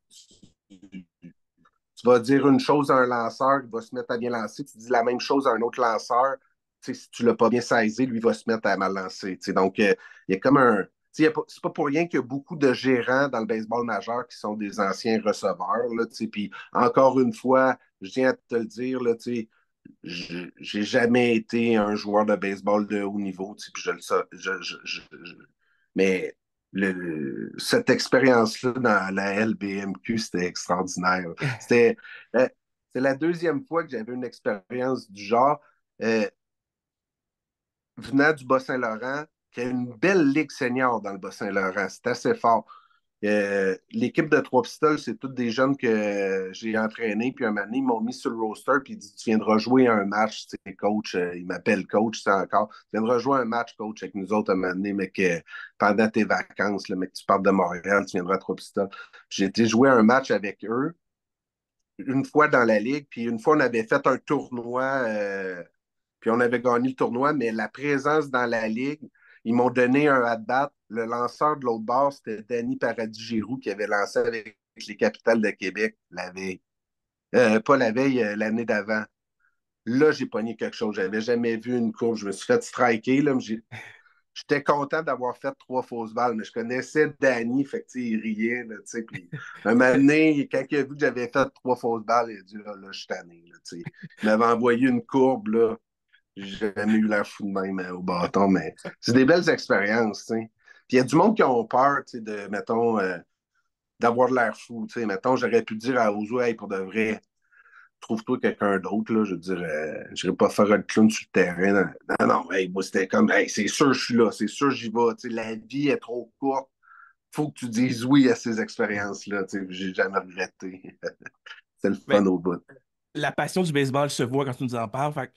vas dire une chose à un lanceur, il va se mettre à bien lancer. Tu dis la même chose à un autre lanceur. Si tu ne l'as pas bien saisi, lui va se mettre à mal lancer. Donc, il y a comme un. C'est pas pour rien qu'il y a beaucoup de gérants dans le baseball majeur qui sont des anciens receveurs. Là, puis encore une fois, je viens à te le dire, là, j'ai jamais été un joueur de baseball de haut niveau, puis je le sais. Mais cette expérience-là dans la LBMQ, c'était extraordinaire. C'était euh, c'est la deuxième fois que j'avais une expérience du genre. Euh, Venant du Bas-Saint-Laurent, qui a une belle ligue senior dans le Bas-Saint-Laurent. C'est assez fort. L'équipe de Trois-Pistoles, c'est tous des jeunes que j'ai entraînés. Puis un moment donné, ils m'ont mis sur le roster. Puis ils disent, tu viendras jouer un match. Tu sais, coach, il m'appelle coach, c'est encore. Tu viendras jouer un match, coach, avec nous autres un moment donné, mais que pendant tes vacances, là, mais que tu partes de Montréal, tu viendras à Trois-Pistoles. J'ai été jouer un match avec eux une fois dans la ligue. Puis une fois, on avait fait un tournoi. Puis on avait gagné le tournoi, mais la présence dans la ligue, ils m'ont donné un at-bat. Le lanceur de l'autre bord, c'était Danny Paradis-Giroux qui avait lancé avec les Capitales de Québec la veille. Pas la veille, l'année d'avant. Là, j'ai pogné quelque chose. J'avais jamais vu une courbe. Je me suis fait striker. Là, j'étais content d'avoir fait 3 fausses balles, mais je connaissais Danny, fait que, il riait. Là, puis, un moment donné, quand il a vu que j'avais fait 3 fausses balles, il a dit là, je suis tanné. Là, il m'avait envoyé une courbe. Là, j'ai jamais eu l'air fou de même au bâton, mais c'est des belles expériences, tu sais. Puis il y a du monde qui ont peur, tu sais, de, mettons, d'avoir de l'air fou, tu sais. Mettons, j'aurais pu dire à Ozo, hey, pour de vrai, trouve-toi quelqu'un d'autre, là. Je veux dire, je n'irai pas faire un clown sur le terrain. Non, non, non, hey, moi, c'était comme, hey, c'est sûr, je suis là, c'est sûr, j'y vais, tu sais. La vie est trop courte. Faut que tu dises oui à ces expériences-là, tu sais. J'ai jamais regretté. C'est le fun Mais au bout. la passion du baseball se voit quand tu nous en parles. Fait que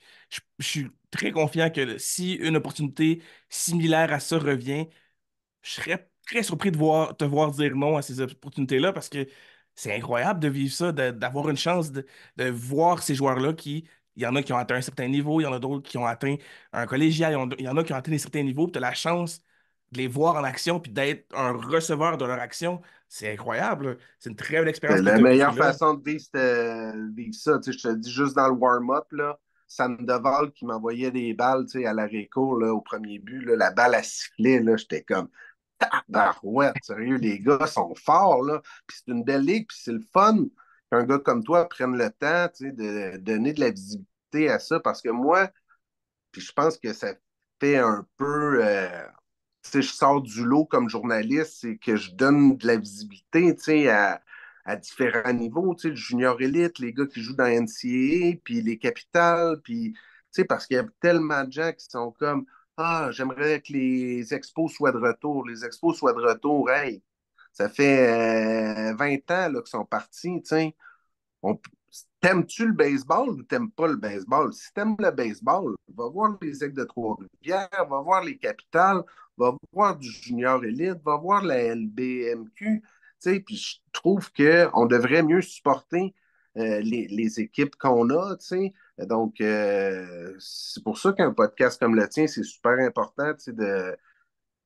je suis très confiant que si une opportunité similaire à ça revient, je serais très surpris de te voir dire non à ces opportunités-là parce que c'est incroyable de vivre ça, d'avoir une chance de voir ces joueurs-là qui, il y en a qui ont atteint un certain niveau, il y en a d'autres qui ont atteint un collégial, il y en a qui ont atteint un certain niveau, puis tu as la chance de les voir en action puis d'être un receveur de leur action. C'est incroyable, là. C'est une très belle expérience C'est que la tu as vécue meilleure là. façon de vivre, vivre ça. Tu sais, je te dis juste dans le warm-up, là, Sandoval qui m'envoyait des balles tu sais, à l'arrêt-court là, au premier but, là, la balle à siffler, là, j'étais comme tabarouette, sérieux, les gars sont forts, là. Puis c'est une belle ligue, puis c'est le fun qu'un gars comme toi prenne le temps tu sais, de donner de la visibilité à ça. Parce que moi, puis je pense que ça fait un peu. Tu sais, je sors du lot comme journaliste, c'est que je donne de la visibilité, tu sais, à différents niveaux, tu sais, le junior élite, les gars qui jouent dans NCAA, puis les capitales, puis, tu sais, parce qu'il y a tellement de gens qui sont comme, ah, j'aimerais que les expos soient de retour, les expos soient de retour, hey, ça fait 20 ans là, qu'ils sont partis, tu sais. On- T'aimes-tu le baseball ou t'aimes pas le baseball? Si t'aimes le baseball, va voir les Aigles de Trois-Rivières, va voir les Capitales, va voir du junior élite, va voir la LBMQ. Tu sais, puis je trouve qu'on devrait mieux supporter les équipes qu'on a. Tu sais. Donc, c'est pour ça qu'un podcast comme le tien, c'est super important tu sais, de,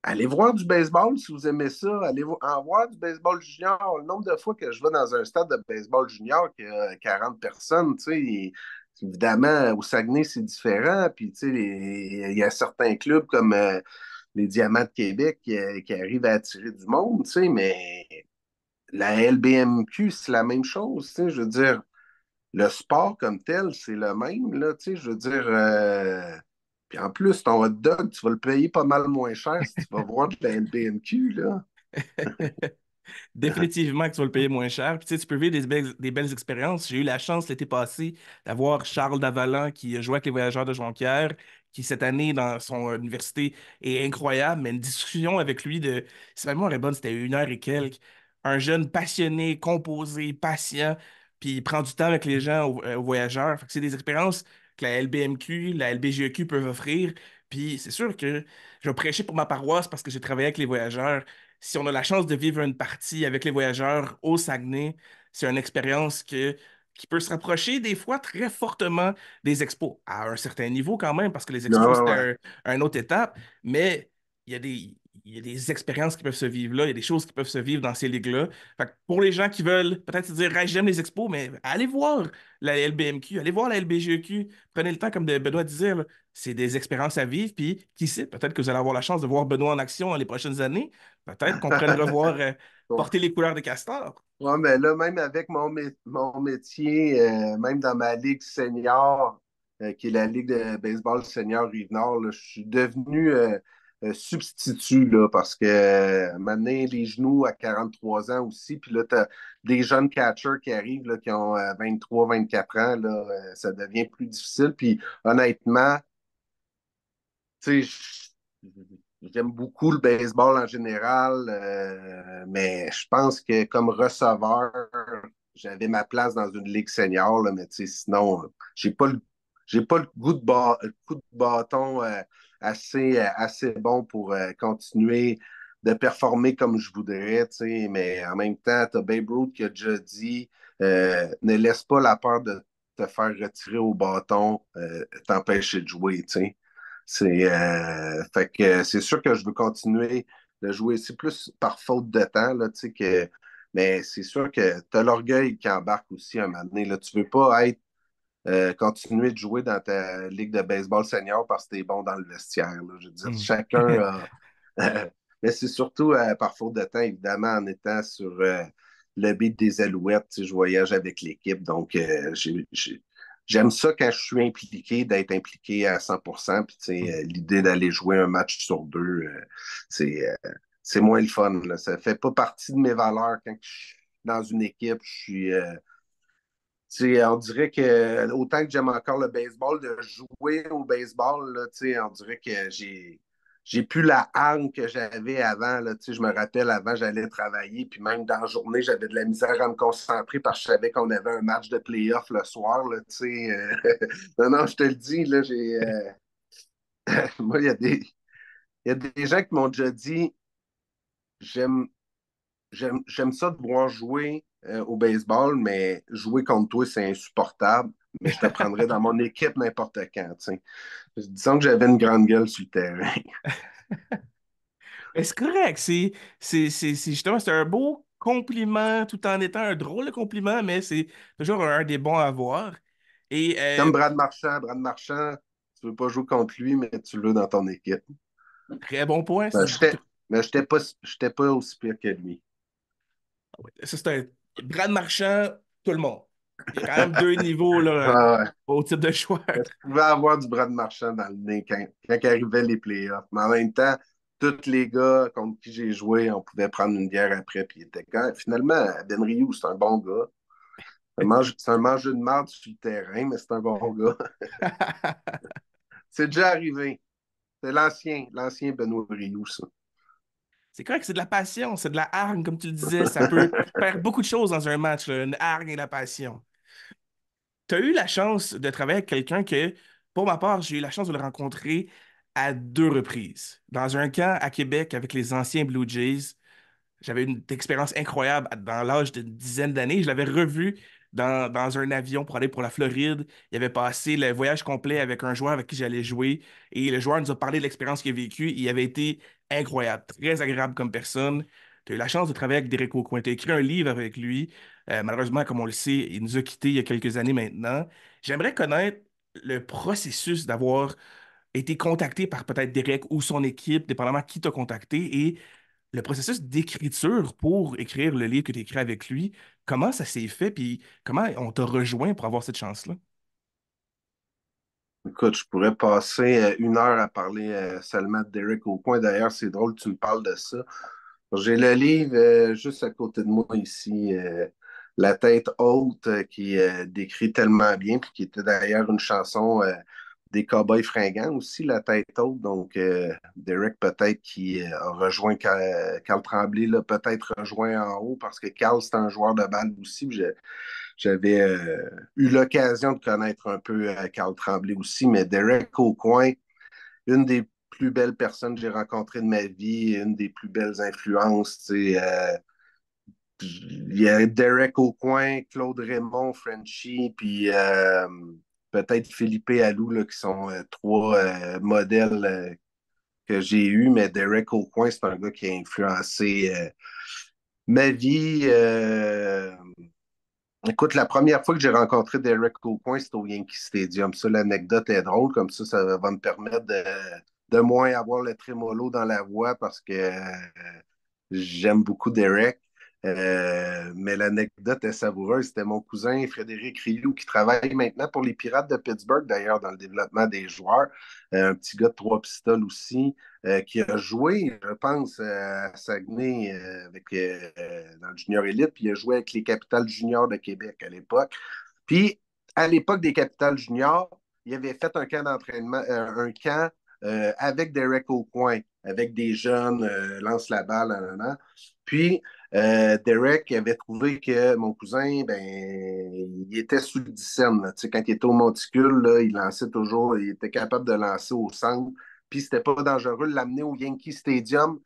allez voir du baseball si vous aimez ça. En voir du baseball junior. Le nombre de fois que je vais dans un stade de baseball junior qui a 40 personnes, tu sais, évidemment, au Saguenay, c'est différent. Puis, tu sais, il y a certains clubs comme les Diamants de Québec qui arrivent à attirer du monde, tu sais, mais la LBMQ, c'est la même chose, tu sais. Je veux dire, le sport comme tel, c'est le même, là, tu sais, je veux dire. Puis en plus, ton hot dog, tu vas le payer pas mal moins cher si tu vas voir de la LBMQ, là. Définitivement que tu vas le payer moins cher. Puis, tu sais, tu peux vivre des belles expériences. J'ai eu la chance l'été passé d'avoir Charles Davalant qui joue avec les Voyageurs de Jonquière, qui cette année dans son université est incroyable, mais une discussion avec lui de, si ma mémoire est bonne, c'était 1 heure et quelques. Un jeune passionné, composé, patient, puis il prend du temps avec les gens aux Voyageurs. Fait que c'est des expériences que la LBMQ, la LBGEQ peuvent offrir. Puis c'est sûr que je vais prêcher pour ma paroisse parce que j'ai travaillé avec les Voyageurs. Si on a la chance de vivre une partie avec les voyageurs au Saguenay, c'est une expérience qui peut se rapprocher des fois très fortement des expos, à un certain niveau quand même, parce que les Ouais, expos, ouais, c'est ouais. une autre étape, mais il y a des expériences qui peuvent se vivre là, il y a des choses qui peuvent se vivre dans ces ligues-là. Fait que pour les gens qui veulent peut-être se dire, hey, j'aime les expos, mais allez voir la LBMQ, allez voir la LBGEQ, prenez le temps, comme Benoît disait, là. C'est des expériences à vivre, puis qui sait, peut-être que vous allez avoir la chance de voir Benoît en action dans les prochaines années. Peut-être qu'on pourrait le revoir porter les couleurs de Castor. Ouais, mais là, même avec mon métier, même dans ma ligue senior, qui est la Ligue de baseball senior Rive-Nord, là, je suis devenu substitut là, parce que maintenant, les genoux à 43 ans aussi, puis là, tu as des jeunes catchers qui arrivent là, qui ont 23, 24 ans, là, ça devient plus difficile. Puis honnêtement, tu sais, j'aime beaucoup le baseball en général, mais je pense que comme receveur, j'avais ma place dans une ligue senior, là, mais sinon, j'ai pas le coup de bâton assez bon pour continuer de performer comme je voudrais, mais en même temps, tu as Babe Ruth qui a déjà dit ne laisse pas la peur de te faire retirer au bâton t'empêcher de jouer, tu sais. Fait que c'est sûr que je veux continuer de jouer. C'est plus par faute de temps, là, tu sais, mais c'est sûr que tu as l'orgueil qui embarque aussi un moment donné. Là. Tu veux pas continuer de jouer dans ta ligue de baseball senior parce que tu es bon dans le vestiaire. Là. Je veux dire, Hmm. chacun a. Mais c'est surtout par faute de temps, évidemment, en étant sur le beat des Alouettes. Tu sais, je voyage avec l'équipe, donc j'aime ça quand je suis impliqué, d'être impliqué à 100%. Puis, tu sais, l'idée d'aller jouer un match sur deux, c'est c'est moins le fun. Là. Ça fait pas partie de mes valeurs quand je suis dans une équipe. Je suis. On dirait que autant que j'aime encore le baseball, de jouer au baseball, là, on dirait que j'ai plus la hargne que j'avais avant. Là, je me rappelle, avant, j'allais travailler, puis même dans la journée, j'avais de la misère à me concentrer parce que je savais qu'on avait un match de playoff le soir. Là, non, non, je te le dis, là, moi, il y a des gens qui m'ont déjà dit j'aime j'aime ça de voir jouer au baseball, mais jouer contre toi, c'est insupportable. Mais je te prendrais dans mon équipe n'importe quand. T'sais. Disons que j'avais une grande gueule sur le terrain. Mais c'est correct, justement, c'est un beau compliment tout en étant un drôle de compliment, mais c'est toujours un des bons à avoir. Et Comme Brad Marchand. Brad Marchand, tu veux pas jouer contre lui, mais tu l'as dans ton équipe. très bon point. Ben, mais j'étais pas aussi pire que lui. Ça, c'est un Brad Marchand, tout le monde. Il y a quand même deux niveaux là, Ah ouais. au type de joueur. Je pouvais avoir du Brad Marchand dans le nez quand arrivaient les playoffs. Mais en même temps, tous les gars contre qui j'ai joué, on pouvait prendre une bière après. Puis finalement, Ben Ryu, c'est un bon gars. C'est un mangeur de marde sur le terrain, mais c'est un bon gars. C'est déjà arrivé. C'est l'ancien Benoît Rioux, ça. C'est correct, c'est de la passion, c'est de la hargne, comme tu le disais. Ça peut faire beaucoup de choses dans un match, là, une hargne et la passion. Tu as eu la chance de travailler avec quelqu'un que, pour ma part, j'ai eu la chance de le rencontrer à deux reprises. Dans un camp à Québec avec les anciens Blue Jays, j'avais une expérience incroyable dans l'âge d'une dizaine d'années. Je l'avais revu dans un avion pour aller pour la Floride. Il avait passé le voyage complet avec un joueur avec qui j'allais jouer. Et le joueur nous a parlé de l'expérience qu'il a vécue. Il avait été incroyable, très agréable comme personne. Tu as eu la chance de travailler avec Derek Aucoin. Tu as écrit un livre avec lui. Malheureusement, comme on le sait, il nous a quittés il y a quelques années maintenant. J'aimerais connaître le processus d'avoir été contacté par peut-être Derek ou son équipe, dépendamment qui t'a contacté, et le processus d'écriture pour écrire le livre que tu as écrit avec lui, comment ça s'est fait, puis comment on t'a rejoint pour avoir cette chance-là? Écoute, je pourrais passer une heure à parler seulement de Derek Aucoin. D'ailleurs, c'est drôle que tu me parles de ça. J'ai le livre juste à côté de moi ici, La tête haute, qui décrit tellement bien, puis qui était d'ailleurs une chanson des Cowboys fringants aussi, La tête haute. Donc, Derek, peut-être qui a rejoint Carl Tremblay, là, peut-être rejoint en haut, parce que Carl, c'est un joueur de balle aussi. J'avais eu l'occasion de connaître un peu Carl Tremblay aussi, mais Derek Aucoin, une des plus belles personnes que j'ai rencontrées de ma vie, une des plus belles influences. Il y a Derek Aucoin, Claude Raymond, Frenchie, puis peut-être Philippe Allou, là, qui sont trois modèles que j'ai eus, mais Derek Aucoin, c'est un gars qui a influencé ma vie. Écoute, la première fois que j'ai rencontré Derek Aucoin, c'était au Yankee Stadium. Ça, l'anecdote est drôle, comme ça va me permettre de moins avoir le trémolo dans la voix parce que j'aime beaucoup Derek. Mais l'anecdote est savoureuse. C'était mon cousin Frédéric Rioux qui travaille maintenant pour les Pirates de Pittsburgh, d'ailleurs, dans le développement des joueurs. Un petit gars de trois pistoles aussi, qui a joué, je pense, à Saguenay dans le Junior Elite, puis il a joué avec les Capitals Juniors de Québec à l'époque. Puis, à l'époque des Capitals Juniors, il avait fait un camp d'entraînement, un camp avec Derek Aucoin. avec des jeunes, lance la balle, nanana. Puis, Derek avait trouvé que mon cousin, ben, il était sous le dizaine. Tu sais, quand il était au monticule, là, il lançait toujours, il était capable de lancer au centre. Puis, c'était pas dangereux de l'amener au Yankee Stadium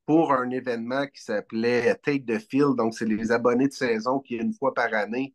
pour un événement qui s'appelait Take the Field. Donc, c'est les abonnés de saison qui, une fois par année,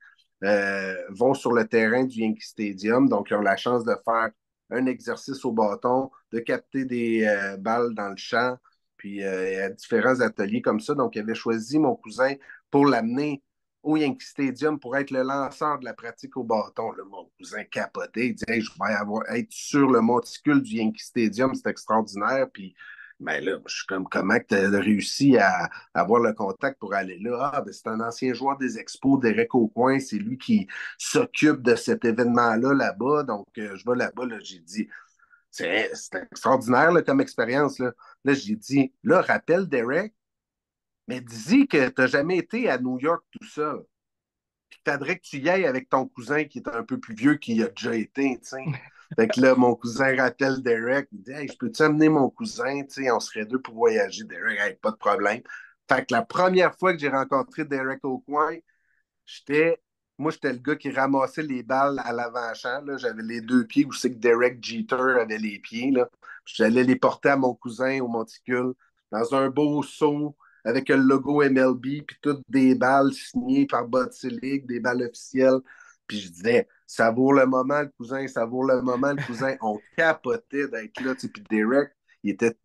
vont sur le terrain du Yankee Stadium. Donc, ils ont la chance de faire un exercice au bâton, de capter des balles dans le champ, puis à différents ateliers comme ça. Donc, il avait choisi mon cousin pour l'amener au Yankee Stadium pour être le lanceur de la pratique au bâton. Là, mon cousin capoté, il dit hey, je vais être sur le monticule du Yankee Stadium, c'est extraordinaire. Puis, ben là, je suis comme, comment tu as réussi à avoir le contact pour aller là? Ah, ben, c'est un ancien joueur des Expos, Derek Aucoin, c'est lui qui s'occupe de cet événement-là là-bas. Donc, je vais là-bas, là, j'ai dit, c'est extraordinaire là, comme expérience. Là, j'ai dit, là, rappelle Derek, mais dis que tu n'as jamais été à New York tout seul. Puis il faudrait que tu y ailles avec ton cousin qui est un peu plus vieux, qui y a déjà été, tu sais. Fait que là, mon cousin rappelle Derek, il dit hey, je peux-tu amener mon cousin? Tu sais, on serait deux pour voyager. Derek, hey, pas de problème. Fait que la première fois que j'ai rencontré Derek Aucoin, J'étais, moi, j'étais le gars qui ramassait les balles à l'avant-champ. Là. J'avais les deux pieds où c'est que Derek Jeter avait les pieds. Là. Puis j'allais les porter à mon cousin au monticule dans un beau seau avec le logo MLB, puis toutes des balles signées par Bud League, des balles officielles. Puis je disais, ça vaut le moment, le cousin, ça vaut le moment, le cousin. On capotait d'être là. Tu sais. Puis Derek, il était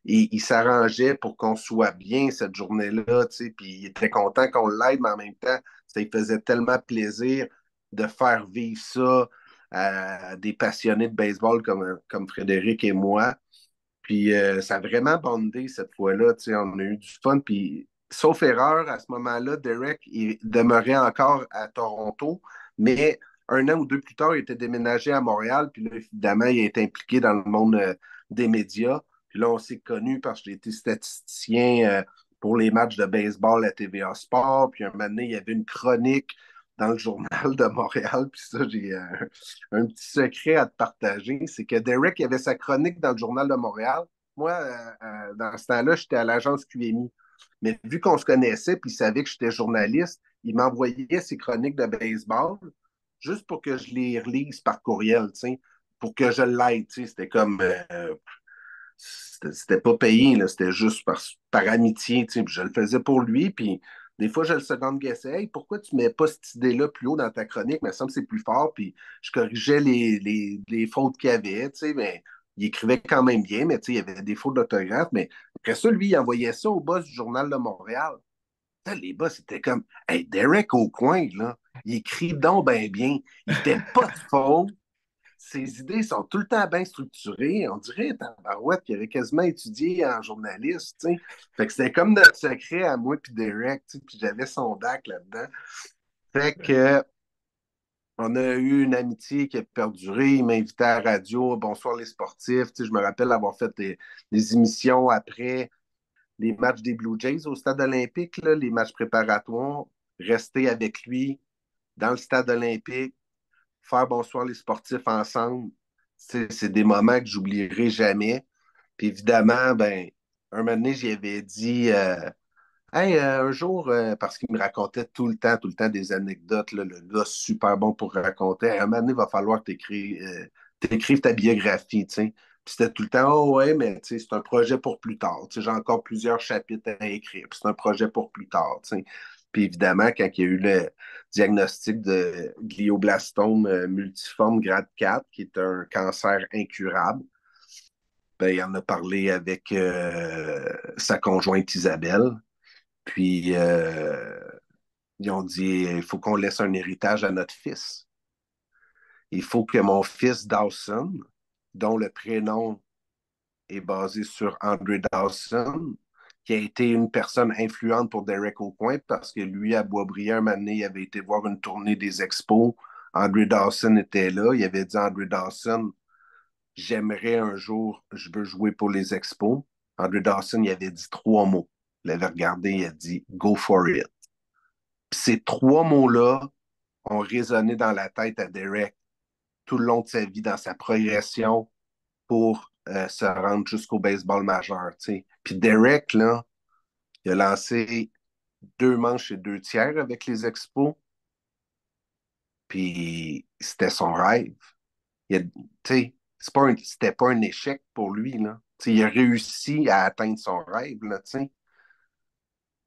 il s'arrangeait pour qu'on soit bien cette journée-là, tu sais, puis il était content qu'on l'aide, mais en même temps, ça lui faisait tellement plaisir de faire vivre ça à des passionnés de baseball comme Frédéric et moi. Puis ça a vraiment bondé cette fois-là, tu sais, on a eu du fun, puis sauf erreur, à ce moment-là, Derek il demeurait encore à Toronto, mais un an ou deux plus tard, il était déménagé à Montréal, puis là, évidemment, il a été impliqué dans le monde des médias. Puis là, on s'est connus parce que j'ai été statisticien pour les matchs de baseball à TVA Sport. Puis un moment donné, il y avait une chronique dans le journal de Montréal. Puis ça, j'ai un petit secret à te partager. C'est que Derek il avait sa chronique dans le journal de Montréal. Moi, dans ce temps-là, j'étais à l'agence QMI. Mais vu qu'on se connaissait, puis il savait que j'étais journaliste, il m'envoyait ses chroniques de baseball juste pour que je les relise par courriel, tu sais, pour que je l'aide. Tu sais. C'était comme c'était pas payé, là, c'était juste par amitié, tu sais, puis je le faisais pour lui, puis des fois, je le second-guessais. Hey, pourquoi tu mets pas cette idée-là plus haut dans ta chronique? Mais ça me semble que c'est plus fort, puis je corrigeais les fautes qu'il y avait, tu sais, mais il écrivait quand même bien, mais tu sais, il y avait des fautes d'orthographe, mais après ça, lui, il envoyait ça au boss du Journal de Montréal. Là, les boss, c'était comme, hey, Derek au coin, là, il écrit donc ben bien, il fait pas de fautes, ses idées sont tout le temps bien structurées. On dirait, Tabarouette, qui avait quasiment étudié en journaliste, tu sais. Fait que c'était comme notre secret à moi puis Derek, tu sais, puis j'avais son bac là-dedans. Fait que on a eu une amitié qui a perduré. Il m'invitait à la radio, Bonsoir les sportifs. Tu sais, je me rappelle avoir fait des émissions après les matchs des Blue Jays au stade olympique, là, les matchs préparatoires, rester avec lui dans le stade olympique, faire Bonsoir les sportifs ensemble, c'est des moments que j'oublierai jamais. Puis évidemment, ben, un moment donné, j'y avais dit, hey, un jour, parce qu'il me racontait tout le temps des anecdotes, là, le gars super bon pour raconter. Un moment donné, il va falloir que tu écrives ta biographie, tu sais. Puis c'était tout le temps, oh ouais, mais tu sais, c'est un projet pour plus tard. Tu sais, j'ai encore plusieurs chapitres à écrire. Puis c'est un projet pour plus tard, tu sais. Puis évidemment, quand il y a eu le diagnostic de glioblastome multiforme grade 4, qui est un cancer incurable, ben, il en a parlé avec sa conjointe Isabelle. Puis ils ont dit il faut qu'on laisse un héritage à notre fils. Il faut que mon fils Dawson, dont le prénom est basé sur Andre Dawson, qui a été une personne influente pour Derek Aucoin, parce que lui, à Boisbriand, un moment donné, il avait été voir une tournée des expos. Andre Dawson était là. Il avait dit à Andre Dawson, j'aimerais un jour, je veux jouer pour les expos. Andre Dawson, il avait dit trois mots. Il avait regardé, il a dit Go for it. Puis ces trois mots-là ont résonné dans la tête à Derek tout le long de sa vie, dans sa progression pour se rendre jusqu'au baseball majeur, tu sais. Puis Derek, là, il a lancé 2 manches et 2 tiers avec les Expos, puis c'était son rêve. Tu sais, c'était pas un échec pour lui, là. Tu sais, il a réussi à atteindre son rêve, là, tu sais.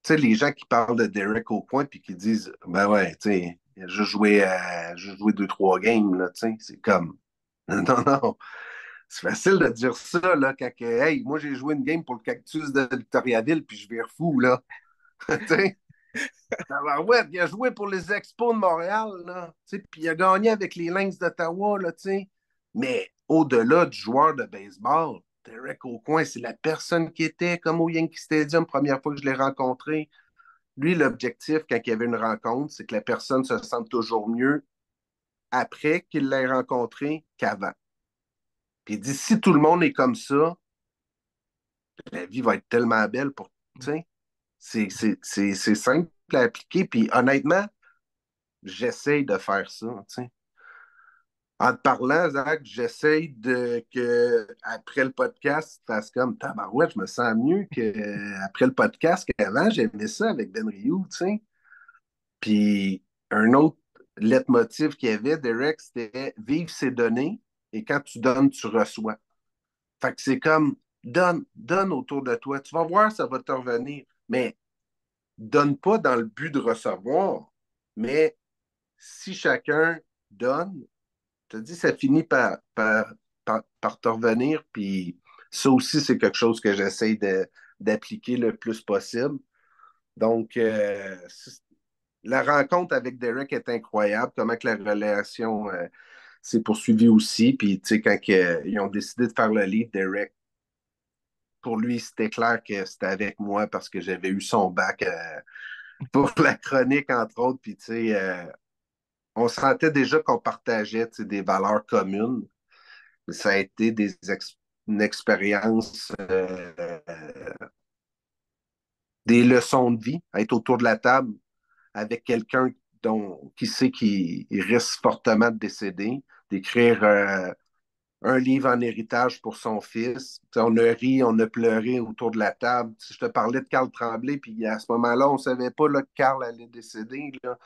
Tu sais, les gens qui parlent de Derek au point puis qui disent, ben ouais, tu sais, il a juste joué 2, 3 games, là, tu sais. C'est comme, non, non. C'est facile de dire ça, là, quand, hey, moi, j'ai joué une game pour le Cactus de Victoriaville, puis je vais fou, là. Tu sais, ouais, il a joué pour les Expos de Montréal, là. Tu sais, puis il a gagné avec les Lynx d'Ottawa, là, tu sais. Mais au-delà du joueur de baseball, Derek Aucoin, c'est la personne qui était comme au Yankee Stadium, première fois que je l'ai rencontré. Lui, l'objectif, quand il y avait une rencontre, c'est que la personne se sente toujours mieux après qu'il l'ait rencontré qu'avant. Puis il dit, si tout le monde est comme ça, la vie va être tellement belle pour, tu sais, c'est simple à appliquer. Puis honnêtement, j'essaye de faire ça, tu sais. En te parlant, Zach, j'essaye de que après le podcast, tu fasses comme tabarouette, je me sens mieux qu'après le podcast qu'avant, j'aimais ça avec Ben Ryu, tu sais. Puis un autre leitmotiv qu'il y avait, Derek, c'était vivre ses données et quand tu donnes, tu reçois. Fait que c'est comme donne, donne autour de toi. Tu vas voir, ça va te revenir. Mais donne pas dans le but de recevoir. Mais si chacun donne, je te dis, ça finit par te revenir. Puis ça aussi, c'est quelque chose que j'essaie d'appliquer le plus possible. Donc, la rencontre avec Derek est incroyable. Comment que la relation s'est poursuivie aussi. Puis, tu sais, quand ils ont décidé de faire le livre, Derek, pour lui, c'était clair que c'était avec moi parce que j'avais eu son bac pour la chronique, entre autres. Puis, tu sais, on sentait déjà qu'on partageait tu sais, des valeurs communes. Ça a été une expérience, des leçons de vie, être autour de la table avec quelqu'un qui sait qu'il risque fortement de décéder, d'écrire un livre en héritage pour son fils. Tu sais, on a ri, on a pleuré autour de la table. Tu sais, je te parlais de Carl Tremblay, puis à ce moment-là, on ne savait pas là, que Carl allait décéder. Là.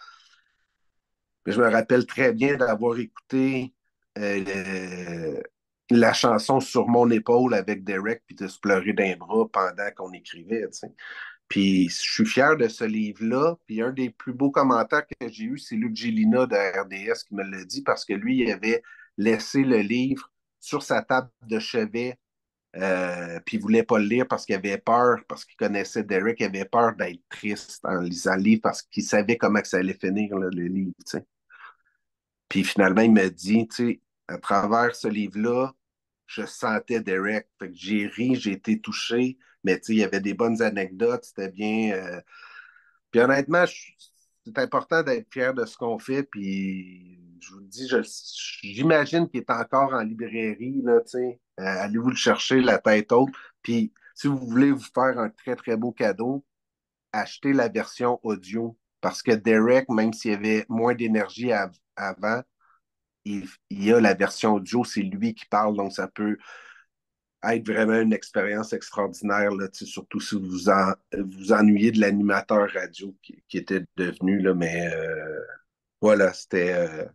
Mais je me rappelle très bien d'avoir écouté la chanson Sur mon épaule avec Derek, puis de se pleurer d'un bras pendant qu'on écrivait. Tu sais. Puis je suis fier de ce livre-là. Puis un des plus beaux commentaires que j'ai eu, c'est Luc Gélina de RDS qui me l'a dit parce que lui, il avait laissé le livre sur sa table de chevet. Puis il voulait pas le lire parce qu'il avait peur, parce qu'il connaissait Derek, il avait peur d'être triste en lisant le livre parce qu'il savait comment que ça allait finir, là, le livre. Tu sais. Puis finalement, il m'a dit, tu sais, à travers ce livre-là, je sentais Derek. Fait que j'ai ri, j'ai été touché, mais tu sais, il y avait des bonnes anecdotes, c'était bien. Puis honnêtement, c'est important d'être fier de ce qu'on fait. Puis je vous le dis, j'imagine qu'il est encore en librairie, là, tu sais. Allez-vous le chercher la tête haute. Puis si vous voulez vous faire un très, très beau cadeau, achetez la version audio. Parce que Derek, même s'il y avait moins d'énergie avant, il y a la version audio, c'est lui qui parle, donc ça peut être vraiment une expérience extraordinaire, là, surtout si vous ennuyez de l'animateur radio qui était devenu, là, mais voilà, c'était...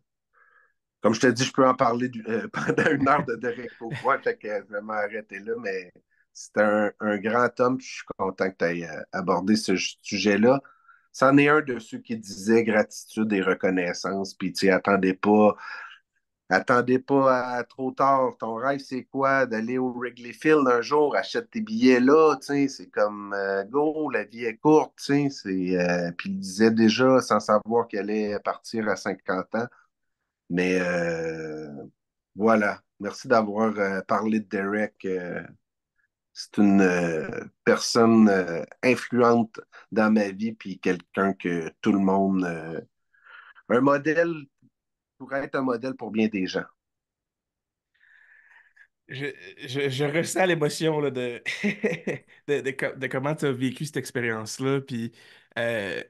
comme je te dis, je peux en parler pendant 1 heure de Derek Aucoin, fait que je vais m'arrêter là, mais c'est un grand homme, je suis content que tu aies abordé ce sujet-là. C'en est un de ceux qui disaient gratitude et reconnaissance, puis tu attendez pas à trop tard. Ton rêve, c'est quoi? D'aller au Wrigley Field un jour, achète tes billets là, tu sais, c'est comme go, la vie est courte, tu sais. Puis il disait déjà, sans savoir qu'elle allait partir à 50 ans. Mais voilà. Merci d'avoir parlé de Derek. C'est une personne influente dans ma vie, puis quelqu'un que tout le monde. Un modèle pourrait être un modèle pour bien des gens. Je, je ressens l'émotion là, de comment tu as vécu cette expérience-là. Puis, euh,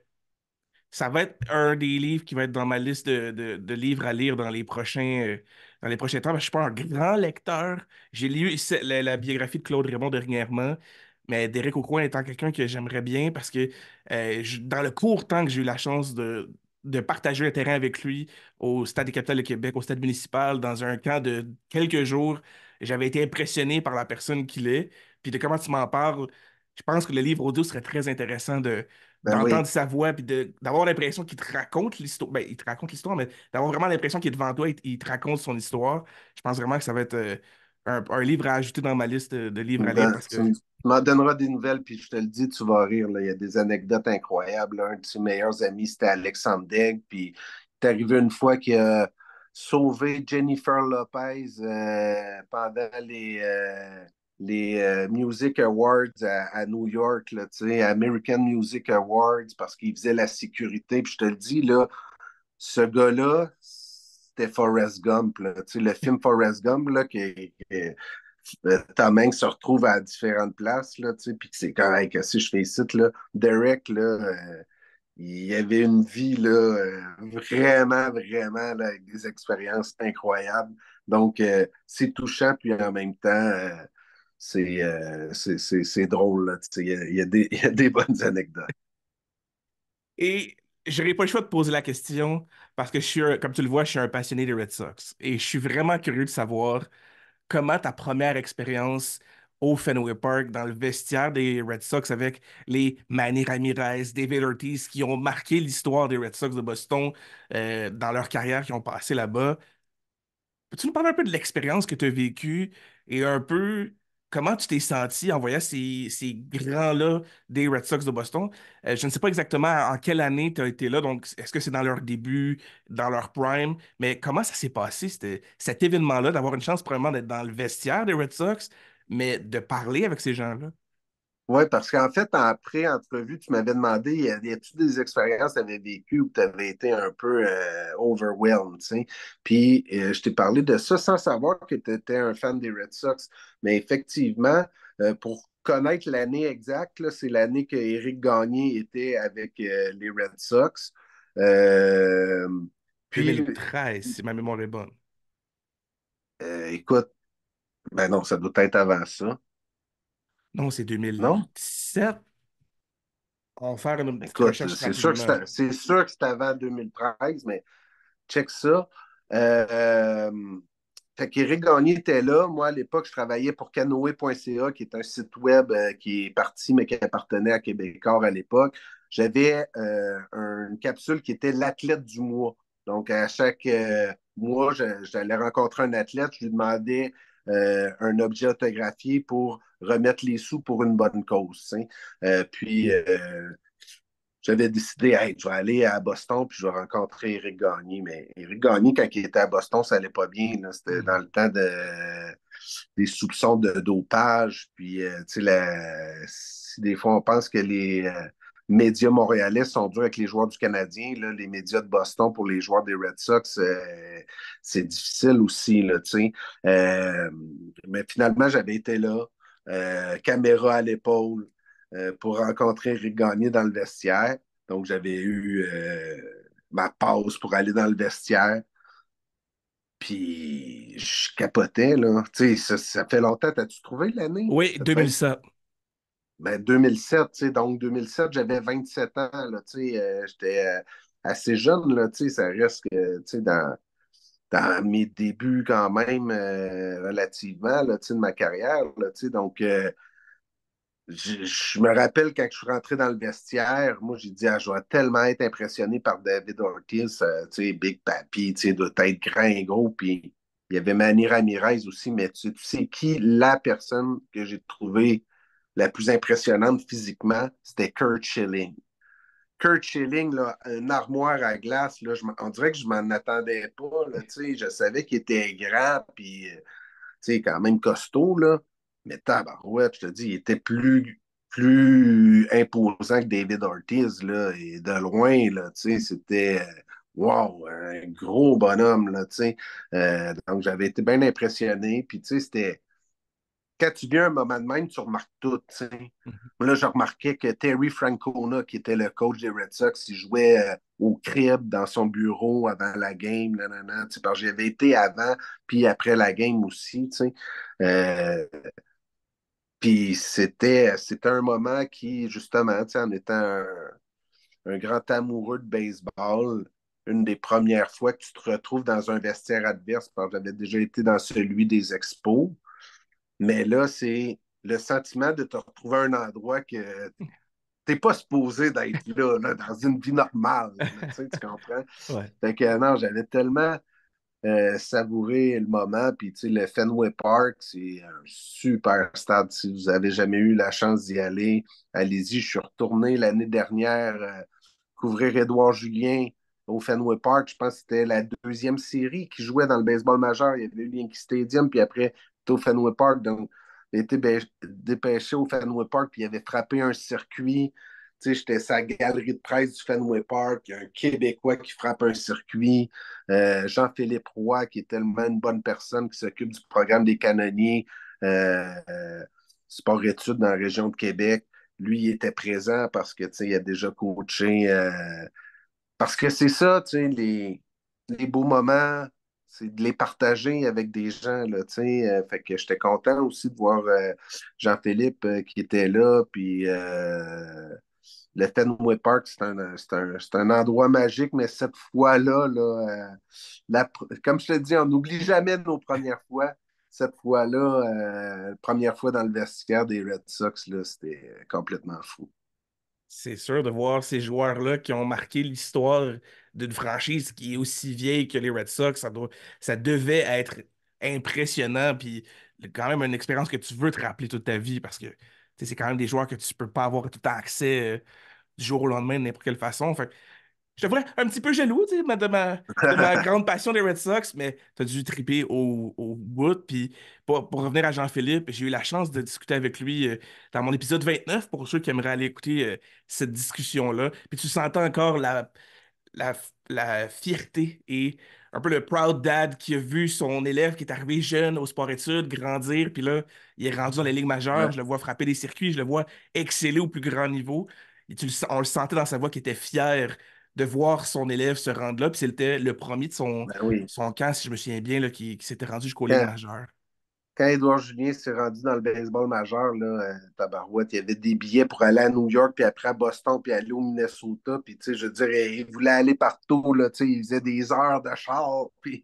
ça va être un des livres qui va être dans ma liste de livres à lire dans les prochains temps. Je ne suis pas un grand lecteur. J'ai lu la biographie de Claude Raymond dernièrement, mais Derek Aucoin étant quelqu'un que j'aimerais bien parce que dans le court temps que j'ai eu la chance de partager un terrain avec lui au Stade des Capitales de Québec, au stade municipal, dans un camp de quelques jours, j'avais été impressionné par la personne qu'il est. Puis de comment tu m'en parles, je pense que le livre audio serait très intéressant Ben d'entendre oui. sa voix puis d'avoir l'impression qu'il te raconte l'histoire. Ben, il te raconte l'histoire, mais d'avoir vraiment l'impression qu'il est devant toi et il te raconte son histoire. Je pense vraiment que ça va être un livre à ajouter dans ma liste de livres à lire Ben, parce que tu m'en donneras des nouvelles, puis je te le dis, tu vas rire, là. Il y a des anecdotes incroyables, là. Un de ses meilleurs amis, c'était Alexandre Daigle, puis c'est arrivé une fois qu'il a sauvé Jennifer Lopez pendant les Music Awards à New York, là, tu sais, American Music Awards, parce qu'il faisait la sécurité. Puis je te le dis, là, ce gars-là, c'était Forrest Gump, là. Tu sais, le film Forrest Gump, là, Tom Hanks se retrouve à différentes places, là, tu sais, puis c'est quand même, que si je fais ici, là, Derek, là, il avait une vie, là, vraiment, vraiment, là, avec des expériences incroyables. Donc, c'est touchant, puis en même temps, c'est drôle, là, tu sais, il y a des bonnes anecdotes. et j'aurais pas le choix de poser la question parce que comme tu le vois, je suis un passionné des Red Sox et je suis vraiment curieux de savoir comment ta première expérience au Fenway Park, dans le vestiaire des Red Sox avec les Manny Ramirez, David Ortiz, qui ont marqué l'histoire des Red Sox de Boston dans leur carrière, qui ont passé là-bas. Peux-tu nous parler un peu de l'expérience que tu as vécue et un peu comment tu t'es senti en voyant ces grands-là des Red Sox de Boston? Je ne sais pas exactement en quelle année tu as été là, donc est-ce que c'est dans leur début, dans leur prime, mais comment ça s'est passé, cet événement-là, d'avoir une chance probablement d'être dans le vestiaire des Red Sox, mais de parler avec ces gens-là? Oui, parce qu'en fait, en pré-entrevue, tu m'avais demandé, y a-tu des expériences que tu avais vécues où tu avais été un peu overwhelmed, tu sais? Puis, je t'ai parlé de ça sans savoir que tu étais un fan des Red Sox. Mais effectivement, pour connaître l'année exacte, là, c'est l'année que Éric Gagné était avec les Red Sox. Euh, puis, 2013, si ma mémoire est bonne. écoute, ben non, ça doit être avant ça, Non, c'est non? 2017. On va faire une petite Écoute, recherche rapidement. c'est sûr que c'est avant 2013, mais check ça. Euh, Fait qu'Éric Gagné était là. Moi, à l'époque, je travaillais pour canoë.ca, qui est un site web qui est parti, mais qui appartenait à Québecor à l'époque. J'avais une capsule qui était l'athlète du mois. Donc, à chaque mois, j'allais rencontrer un athlète, je lui demandais un objet autographié pour remettre les sous pour une bonne cause. Hein. Puis, j'avais décidé, hey, je vais aller à Boston puis je vais rencontrer Éric Gagné. Mais Éric Gagné, quand il était à Boston, ça allait pas bien. Là. C'était dans Mhm. le temps des soupçons de dopage. Puis, tu sais, si des fois on pense que les médias montréalais sont durs avec les joueurs du Canadien, là, les médias de Boston pour les joueurs des Red Sox, c'est difficile aussi, là, tu sais. Mais finalement, j'avais été là, caméra à l'épaule pour rencontrer Rick Gagné dans le vestiaire. Donc, j'avais eu ma pause pour aller dans le vestiaire. Puis, je capotais, là. Tu sais, ça fait longtemps. T'as-tu trouvé l'année? Oui, Ça fait 2007. ben, 2007, tu sais. Donc, 2007, j'avais 27 ans, là. Tu sais, j'étais assez jeune, là. Tu sais, ça reste que, tu sais, dans mes débuts quand même relativement, là, tu sais, de ma carrière, là. Tu sais, donc, je me rappelle quand je suis rentré dans le vestiaire, moi j'ai dit, ah, je vais tellement être impressionné par David Ortiz, tu sais, Big Papi, tu sais, doit être grand et gros, puis il y avait Manny Ramirez aussi, mais tu sais qui, la personne que j'ai trouvée la plus impressionnante physiquement, c'était Kurt Schilling. Kurt Schilling, là, une armoire à glace, là, on dirait que je m'en attendais pas, là, tu sais, je savais qu'il était grand, puis sais, quand même costaud, là. Mais tabarouette, je te dis, il était plus imposant que David Ortiz, là, et de loin, là, tu sais, c'était, wow, un gros bonhomme, là, tu sais. Donc, j'avais été bien impressionné, puis, tu sais, c'était quand tu viens un moment de même, tu remarques tout, tu sais. Mhm. Là, je remarquais que Terry Francona, qui était le coach des Red Sox, il jouait au crib dans son bureau avant la game, nanana, tu sais, parce que j'avais été avant, puis après la game aussi, tu sais. Euh, Puis c'était un moment qui, justement, tu sais, en étant un grand amoureux de baseball, une des premières fois que tu te retrouves dans un vestiaire adverse, parce que j'avais déjà été dans celui des Expos, mais là, c'est le sentiment de te retrouver à un endroit que t'es pas supposé d'être là, là, dans une vie normale, là, tu comprends? Ouais. Fait que non, j'avais tellement savourer le moment. Puis, tu sais, le Fenway Park, c'est un super stade. Si vous avez jamais eu la chance d'y aller, allez-y. Je suis retourné l'année dernière couvrir Édouard Julien au Fenway Park. Je pense que c'était la deuxième série qui jouait dans le baseball majeur. Il y avait eu Yankee Stadium, puis après, c'était au Fenway Park. Donc, il a été dépêché au Fenway Park, puis il avait frappé un circuit. Tu sais, j'étais sa galerie de presse du Fenway Park. Il y a un Québécois qui frappe un circuit. Jean-Philippe Roy, qui est tellement une bonne personne, qui s'occupe du programme des canonniers sport-études dans la région de Québec. Lui, il était présent parce que, tu sais, il a déjà coaché. Parce que c'est ça, tu sais, les beaux moments, c'est de les partager avec des gens, là, tu sais. Fait que j'étais content aussi de voir Jean-Philippe qui était là, puis le Fenway Park, c'est un endroit magique, mais cette fois-là, là, comme je te dis, on n'oublie jamais nos premières fois. Cette fois-là, première fois dans le vestiaire des Red Sox, là, c'était complètement fou. C'est sûr de voir ces joueurs-là qui ont marqué l'histoire d'une franchise qui est aussi vieille que les Red Sox, ça devait être impressionnant, puis quand même une expérience que tu veux te rappeler toute ta vie parce que tu sais, c'est quand même des joueurs que tu peux pas avoir tout le temps accès du jour au lendemain de n'importe quelle façon. Fait que je te vrai un petit peu jaloux, tu sais, de ma grande passion des Red Sox, mais tu as dû triper au bout. Puis pour revenir à Jean-Philippe, j'ai eu la chance de discuter avec lui dans mon épisode 29 pour ceux qui aimeraient aller écouter cette discussion-là. Puis tu sentais encore la, la fierté et un peu le proud dad qui a vu son élève qui est arrivé jeune au sport-études grandir, puis là, il est rendu dans les ligues majeures, Ouais. je le vois frapper des circuits, je le vois exceller au plus grand niveau. Et on le sentait dans sa voix qu'il était fier de voir son élève se rendre là, puis c'était le premier de Ben oui. son camp, si je me souviens bien, là, qui s'était rendu jusqu'aux ligues Quand, majeures. quand Édouard Julien s'est rendu dans le baseball majeur, là, Tabarouette, il y avait des billets pour aller à New York, puis après à Boston, puis aller au Minnesota. Puis, tu sais, je dirais, il voulait aller partout, là, tu sais, il faisait des heures de char, puis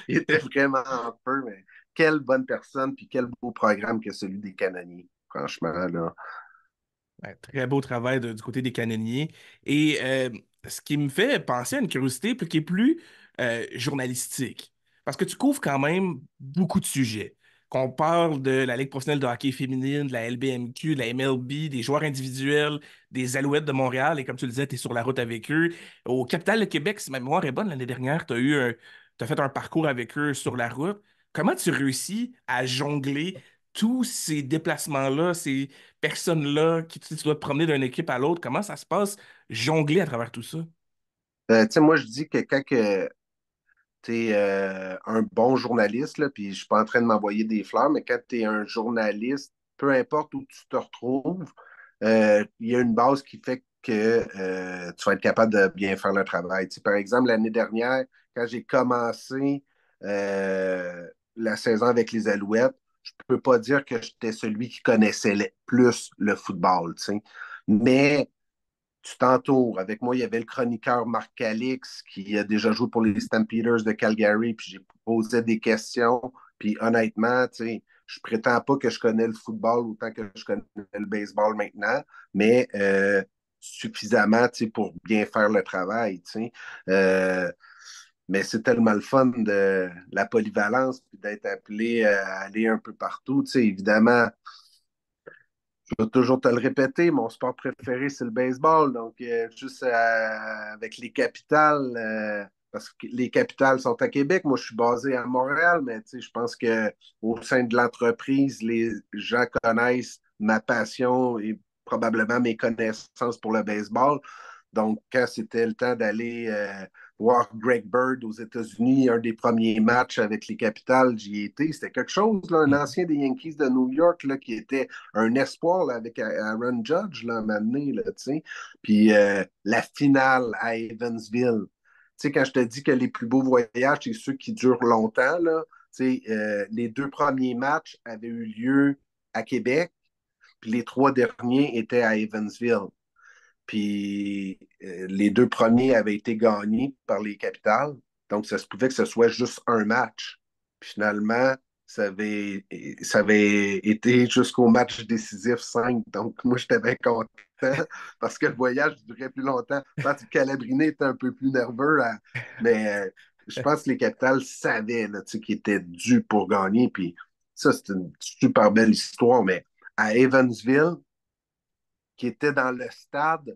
il était vraiment en feu. Mais quelle bonne personne, puis quel beau programme que celui des Canoniers, franchement, là. Ouais, très beau travail du côté des canonniers. Et ce qui me fait penser à une curiosité qui est plus journalistique. Parce que tu couvres quand même beaucoup de sujets. Qu'on parle de la Ligue professionnelle de hockey féminine, de la LBMQ, de la MLB, des joueurs individuels, des Alouettes de Montréal, et comme tu le disais, tu es sur la route avec eux. Au Capital de Québec, si ma mémoire est bonne, l'année dernière, tu as fait un parcours avec eux sur la route. Comment tu réussis à jongler tous ces déplacements-là, ces personnes-là, tu dois te promener d'une équipe à l'autre, comment ça se passe, jongler à travers tout ça? Tu sais, moi, je dis que quand tu es un bon journaliste, là, puis je suis pas en train de m'envoyer des fleurs, mais quand tu es un journaliste, peu importe où tu te retrouves, il y a une base qui fait que tu vas être capable de bien faire le travail. Tu sais, par exemple, l'année dernière, quand j'ai commencé la saison avec les Alouettes, je peux pas dire que j'étais celui qui connaissait plus le football, tu sais. Mais tu t'entoures. Avec moi, il y avait le chroniqueur Marc Calix qui a déjà joué pour les Stampeders de Calgary, puis j'ai posé des questions. Puis honnêtement, tu sais, je prétends pas que je connais le football autant que je connais le baseball maintenant, mais suffisamment, tu sais, pour bien faire le travail, tu sais. Mais c'est tellement le fun de la polyvalence, puis d'être appelé à aller un peu partout. Tu sais, évidemment, je vais toujours te le répéter, mon sport préféré, c'est le baseball. Donc, juste avec les capitales, parce que les capitales sont à Québec. Moi, je suis basé à Montréal, mais tu sais, je pense qu'au sein de l'entreprise, les gens connaissent ma passion et probablement mes connaissances pour le baseball. Donc, quand c'était le temps d'aller voir Greg Bird aux États-Unis, un des premiers matchs avec les Capitals, j'y étais. C'était quelque chose, là, un ancien des Yankees de New York là, qui était un espoir là, avec Aaron Judge là, à un moment donné, là, tu sais. Puis la finale à Evansville. Tu sais, quand je te dis que les plus beaux voyages, c'est ceux qui durent longtemps, là. Tu sais, les deux premiers matchs avaient eu lieu à Québec, puis les trois derniers étaient à Evansville. Puis les deux premiers avaient été gagnés par les Capitals. Donc, ça se pouvait que ce soit juste un match. Puis finalement, ça avait été jusqu'au match décisif 5. Donc, moi, j'étais bien content parce que le voyage durait plus longtemps. Je pense que Calabriné était un peu plus nerveux, hein, mais je pense que les Capitals savaient là, tu sais, qu'ils étaient dus pour gagner. Puis ça, c'est une super belle histoire. Mais à Evansville, qui était dans le stade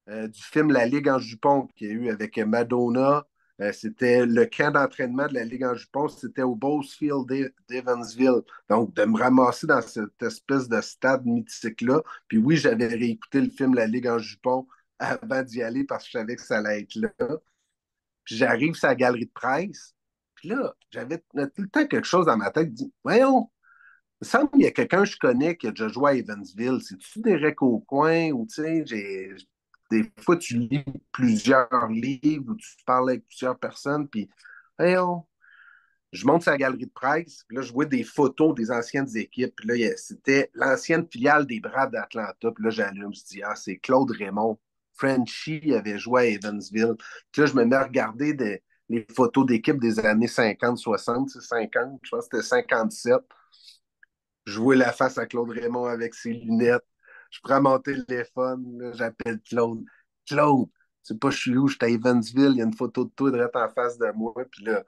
du film La Ligue en jupon qu'il y a eu avec Madonna. C'était le camp d'entraînement de la Ligue en jupon, c'était au Bose Field d'Evansville. Donc, de me ramasser dans cette espèce de stade mythique-là. Puis oui, j'avais réécouté le film La Ligue en jupon avant d'y aller parce que je savais que ça allait être là. Puis j'arrive sur la galerie de presse. Puis là, j'avais tout le temps quelque chose dans ma tête qui dit, voyons, il me semble qu'il y a quelqu'un que je connais qui a déjà joué à Evansville. C'est-tu Derek Aucoin ou tu sais, des fois tu lis plusieurs livres ou tu parles avec plusieurs personnes, puis hey, je monte sa galerie de presse, puis là je vois des photos des anciennes équipes, puis là c'était l'ancienne filiale des Braves d'Atlanta, puis là j'allume, je dis ah c'est Claude Raymond, Frenchie avait joué à Evansville. Puis là je me mets à regarder les photos d'équipes des années 50, 60, 50, je pense que c'était 57. Je vois la face à Claude Raymond avec ses lunettes. Je prends mon téléphone, là, j'appelle Claude. Claude, tu sais pas, je suis où? Je suis à Evansville, il y a une photo de toi direct en face de moi. Puis là,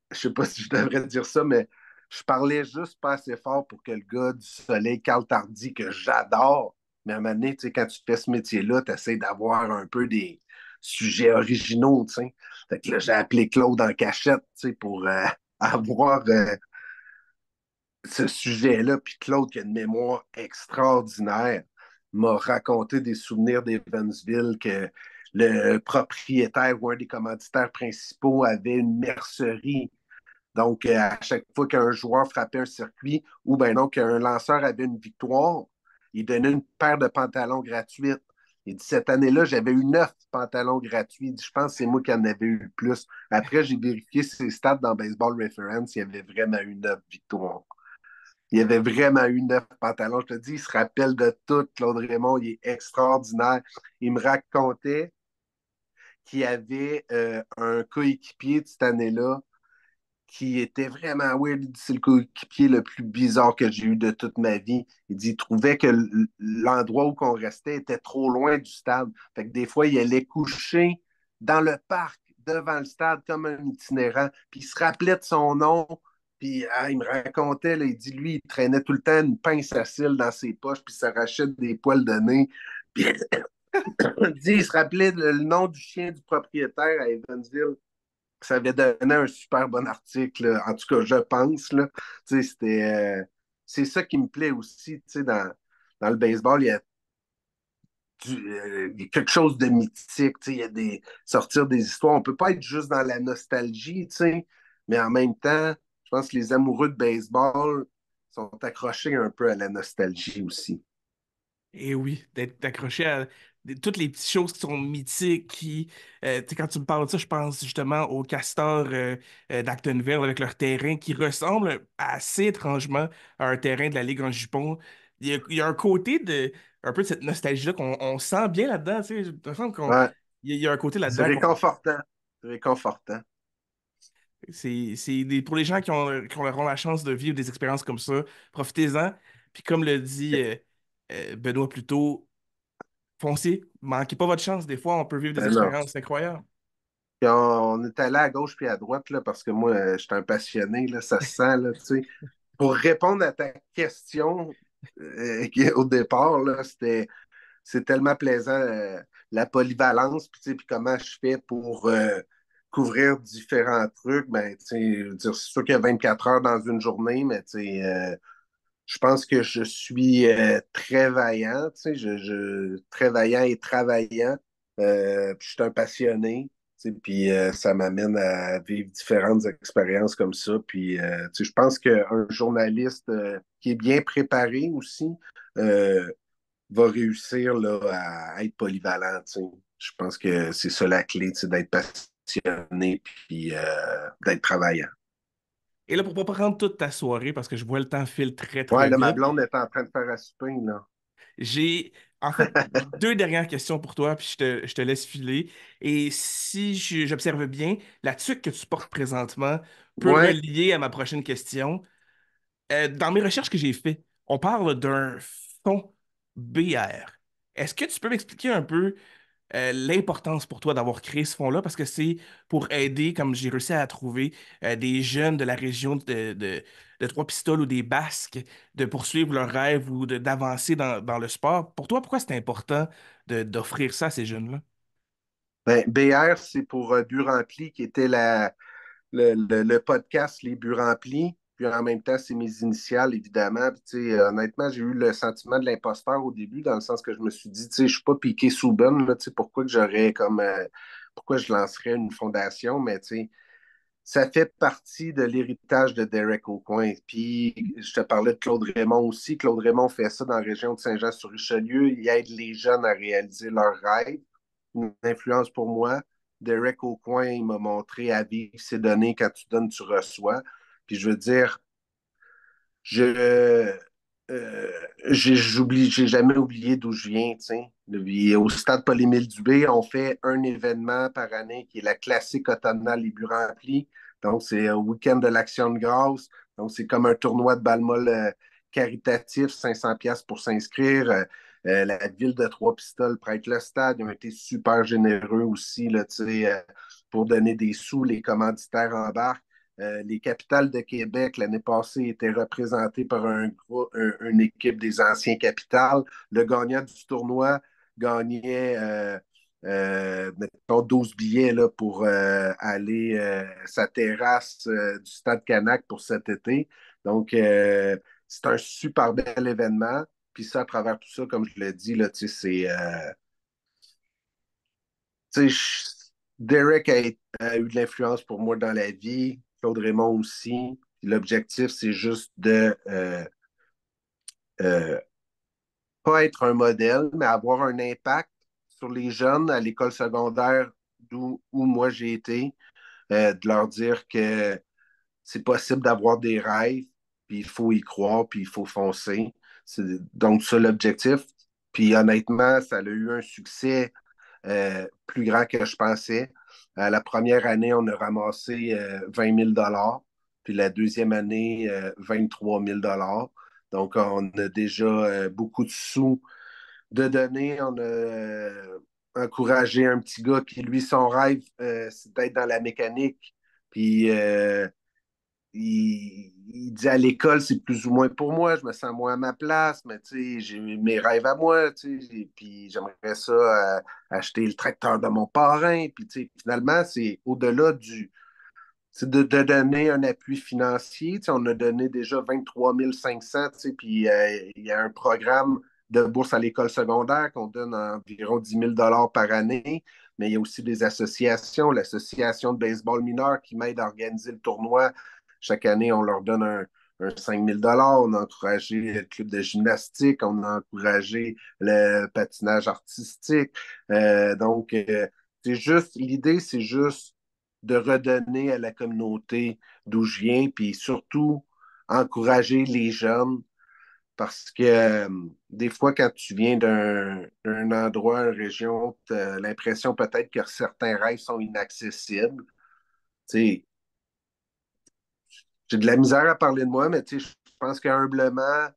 je sais pas si je devrais dire ça, mais je parlais juste pas assez fort pour que le gars du Soleil, Carl Tardy, que j'adore, mais à un moment donné, tu sais, quand tu fais ce métier-là, tu essaies d'avoir un peu des sujets originaux, tu sais. Fait que là, j'ai appelé Claude en cachette, tu sais, pour avoir ce sujet-là, puis Claude, qui a une mémoire extraordinaire, m'a raconté des souvenirs d'Evansville que le propriétaire ou un des commanditaires principaux avait une mercerie. Donc, à chaque fois qu'un joueur frappait un circuit ou ben non, qu'un lanceur avait une victoire, il donnait une paire de pantalons gratuites. Il dit, cette année-là, j'avais eu 9 pantalons gratuits. Il dit, je pense que c'est moi qui en avais eu le plus. Après, j'ai vérifié ses stats dans Baseball Reference. Il y avait vraiment eu 9 victoires. Il y avait vraiment eu 9 pantalons. Je te dis, il se rappelle de tout. Claude Raymond, il est extraordinaire. Il me racontait qu'il y avait un coéquipier de cette année-là qui était vraiment weird. Il dit, c'est le coéquipier le plus bizarre que j'ai eu de toute ma vie. Il dit, il trouvait que l'endroit où on restait était trop loin du stade. Fait que des fois, il allait coucher dans le parc devant le stade comme un itinérant. Puis il se rappelait de son nom. Puis il me racontait, là, il dit, lui, il traînait tout le temps une pince à cils dans ses poches, puis s'arrachait des poils de nez. Puis il dit, il se rappelait le nom du chien du propriétaire à Evansville. Ça avait donné un super bon article, là. En tout cas, je pense. Là. C'est ça qui me plaît aussi. Dans le baseball, il y a quelque chose de mythique. Il y a sortir des histoires. On peut pas être juste dans la nostalgie, mais en même temps, je pense que les amoureux de baseball sont accrochés un peu à la nostalgie aussi. Et oui, d'être accroché à toutes les petites choses qui sont mythiques, tu sais, quand tu me parles de ça, je pense justement aux castors d'Actonville avec leur terrain qui ressemble assez étrangement à un terrain de la Ligue en jupon. Il y a un côté un peu de cette nostalgie-là qu'on sent bien là-dedans, tu sais, il me semble Ouais, il y a un côté c'est là-dedans réconfortant. C'est réconfortant. pour les gens qui auront la chance de vivre des expériences comme ça, profitez-en. Puis comme le dit Benoît plus tôt, foncez, manquez pas votre chance. Des fois, on peut vivre des Non. expériences incroyables. Puis on est allé à gauche puis à droite, là, parce que moi, je suis un passionné, là, ça se sent, là, tu sais. Pour répondre à ta question au départ, là, c'est tellement plaisant, la polyvalence, puis, tu sais, puis comment je fais pour couvrir différents trucs. Ben, tu sais, je veux dire, c'est sûr qu'il y a 24 heures dans une journée, mais tu sais, je pense que je suis très vaillant, tu sais, très vaillant et travaillant. Puis je suis un passionné. Puis ça m'amène à vivre différentes expériences comme ça. Puis je pense qu'un journaliste qui est bien préparé aussi euh, va réussir là, à être polyvalent. Tu sais. Je pense que c'est ça la clé, tu sais, d'être passionné puis d'être travaillant. Et là, pour pas prendre toute ta soirée, parce que je vois le temps file très, Ouais, très là, ma vite, blonde est en train de faire à souper, là. j'ai en fait deux dernières questions pour toi, puis je te laisse filer. Et si j'observe bien, la tuque que tu portes présentement peut Ouais, relier à ma prochaine question. Dans mes recherches que j'ai faites, on parle d'un fonds BR. Est-ce que tu peux m'expliquer un peu l'importance pour toi d'avoir créé ce fonds-là? Parce que c'est pour aider, comme j'ai réussi à trouver, des jeunes de la région de Trois-Pistoles ou des Basques de poursuivre leurs rêves ou d'avancer dans le sport. Pour toi, pourquoi c'est important d'offrir ça à ces jeunes-là? ben, BR, c'est pour But Rempli, qui était le podcast Les Buts Remplis. Puis en même temps, c'est mes initiales, évidemment. Puis, honnêtement, j'ai eu le sentiment de l'imposteur au début, dans le sens que je me suis dit, je ne suis pas piqué sous bonne, là, pourquoi que j'aurais comme pourquoi je lancerais une fondation, mais ça fait partie de l'héritage de Derek Aucoin. Puis je te parlais de Claude Raymond aussi. Claude Raymond fait ça dans la région de Saint-Jean-sur-Richelieu. Il aide les jeunes à réaliser leurs rêves. Une influence pour moi. Derek Aucoin, il m'a montré à vivre ses données. Quand tu donnes, tu reçois. Puis je veux dire, je j'ai jamais oublié d'où je viens. Au stade Paul-Émile-Dubé, on fait un événement par année qui est la classique automnale Les Buts Remplis. Donc, c'est un week-end de l'Action de grâce. Donc, c'est comme un tournoi de balle-molle caritatif, 500 pièces pour s'inscrire. La ville de Trois-Pistoles prête le stade. Ils ont été super généreux aussi là, pour donner des sous. Les commanditaires embarquent. Les capitales de Québec, l'année passée, étaient représentées par une équipe des anciens capitales. Le gagnant du tournoi gagnait, mettons, 12 billets là, pour aller sa terrasse du Stade Canac pour cet été. Donc, c'est un super bel événement. Puis ça, à travers tout ça, comme je l'ai dit, là, c'est tu sais, Derek a eu de l'influence pour moi dans la vie, Claude Raymond aussi. Puis l'objectif, c'est juste de euh, pas être un modèle, mais avoir un impact sur les jeunes à l'école secondaire où moi j'ai été, de leur dire que c'est possible d'avoir des rêves, puis il faut y croire, puis il faut foncer. C'est donc ça l'objectif. Puis honnêtement, ça a eu un succès plus grand que je pensais. La première année, on a ramassé 20 000 puis la deuxième année, 23 000 Donc, on a déjà beaucoup de sous de donner. On a encouragé un petit gars qui, lui, son rêve, c'est d'être dans la mécanique. Puis, il dit à l'école, c'est plus ou moins pour moi, je me sens moins à ma place, mais j'ai mes rêves à moi, puis j'aimerais ça acheter le tracteur de mon parrain, puis finalement, c'est au-delà c'est de donner un appui financier. On a donné déjà 23 500, puis il y a un programme de bourse à l'école secondaire qu'on donne environ 10 000 par année, mais il y a aussi des associations, l'association de baseball mineur qui m'aide à organiser le tournoi. Chaque année, on leur donne un 5 000 On a encouragé le club de gymnastique, on a encouragé le patinage artistique. C'est juste, l'idée, c'est juste de redonner à la communauté d'où je viens, puis surtout encourager les jeunes parce que des fois, quand tu viens d'un endroit, une région, tu as l'impression peut-être que certains rêves sont inaccessibles. Tu sais, j'ai de la misère à parler de moi, mais je pense qu'humblement,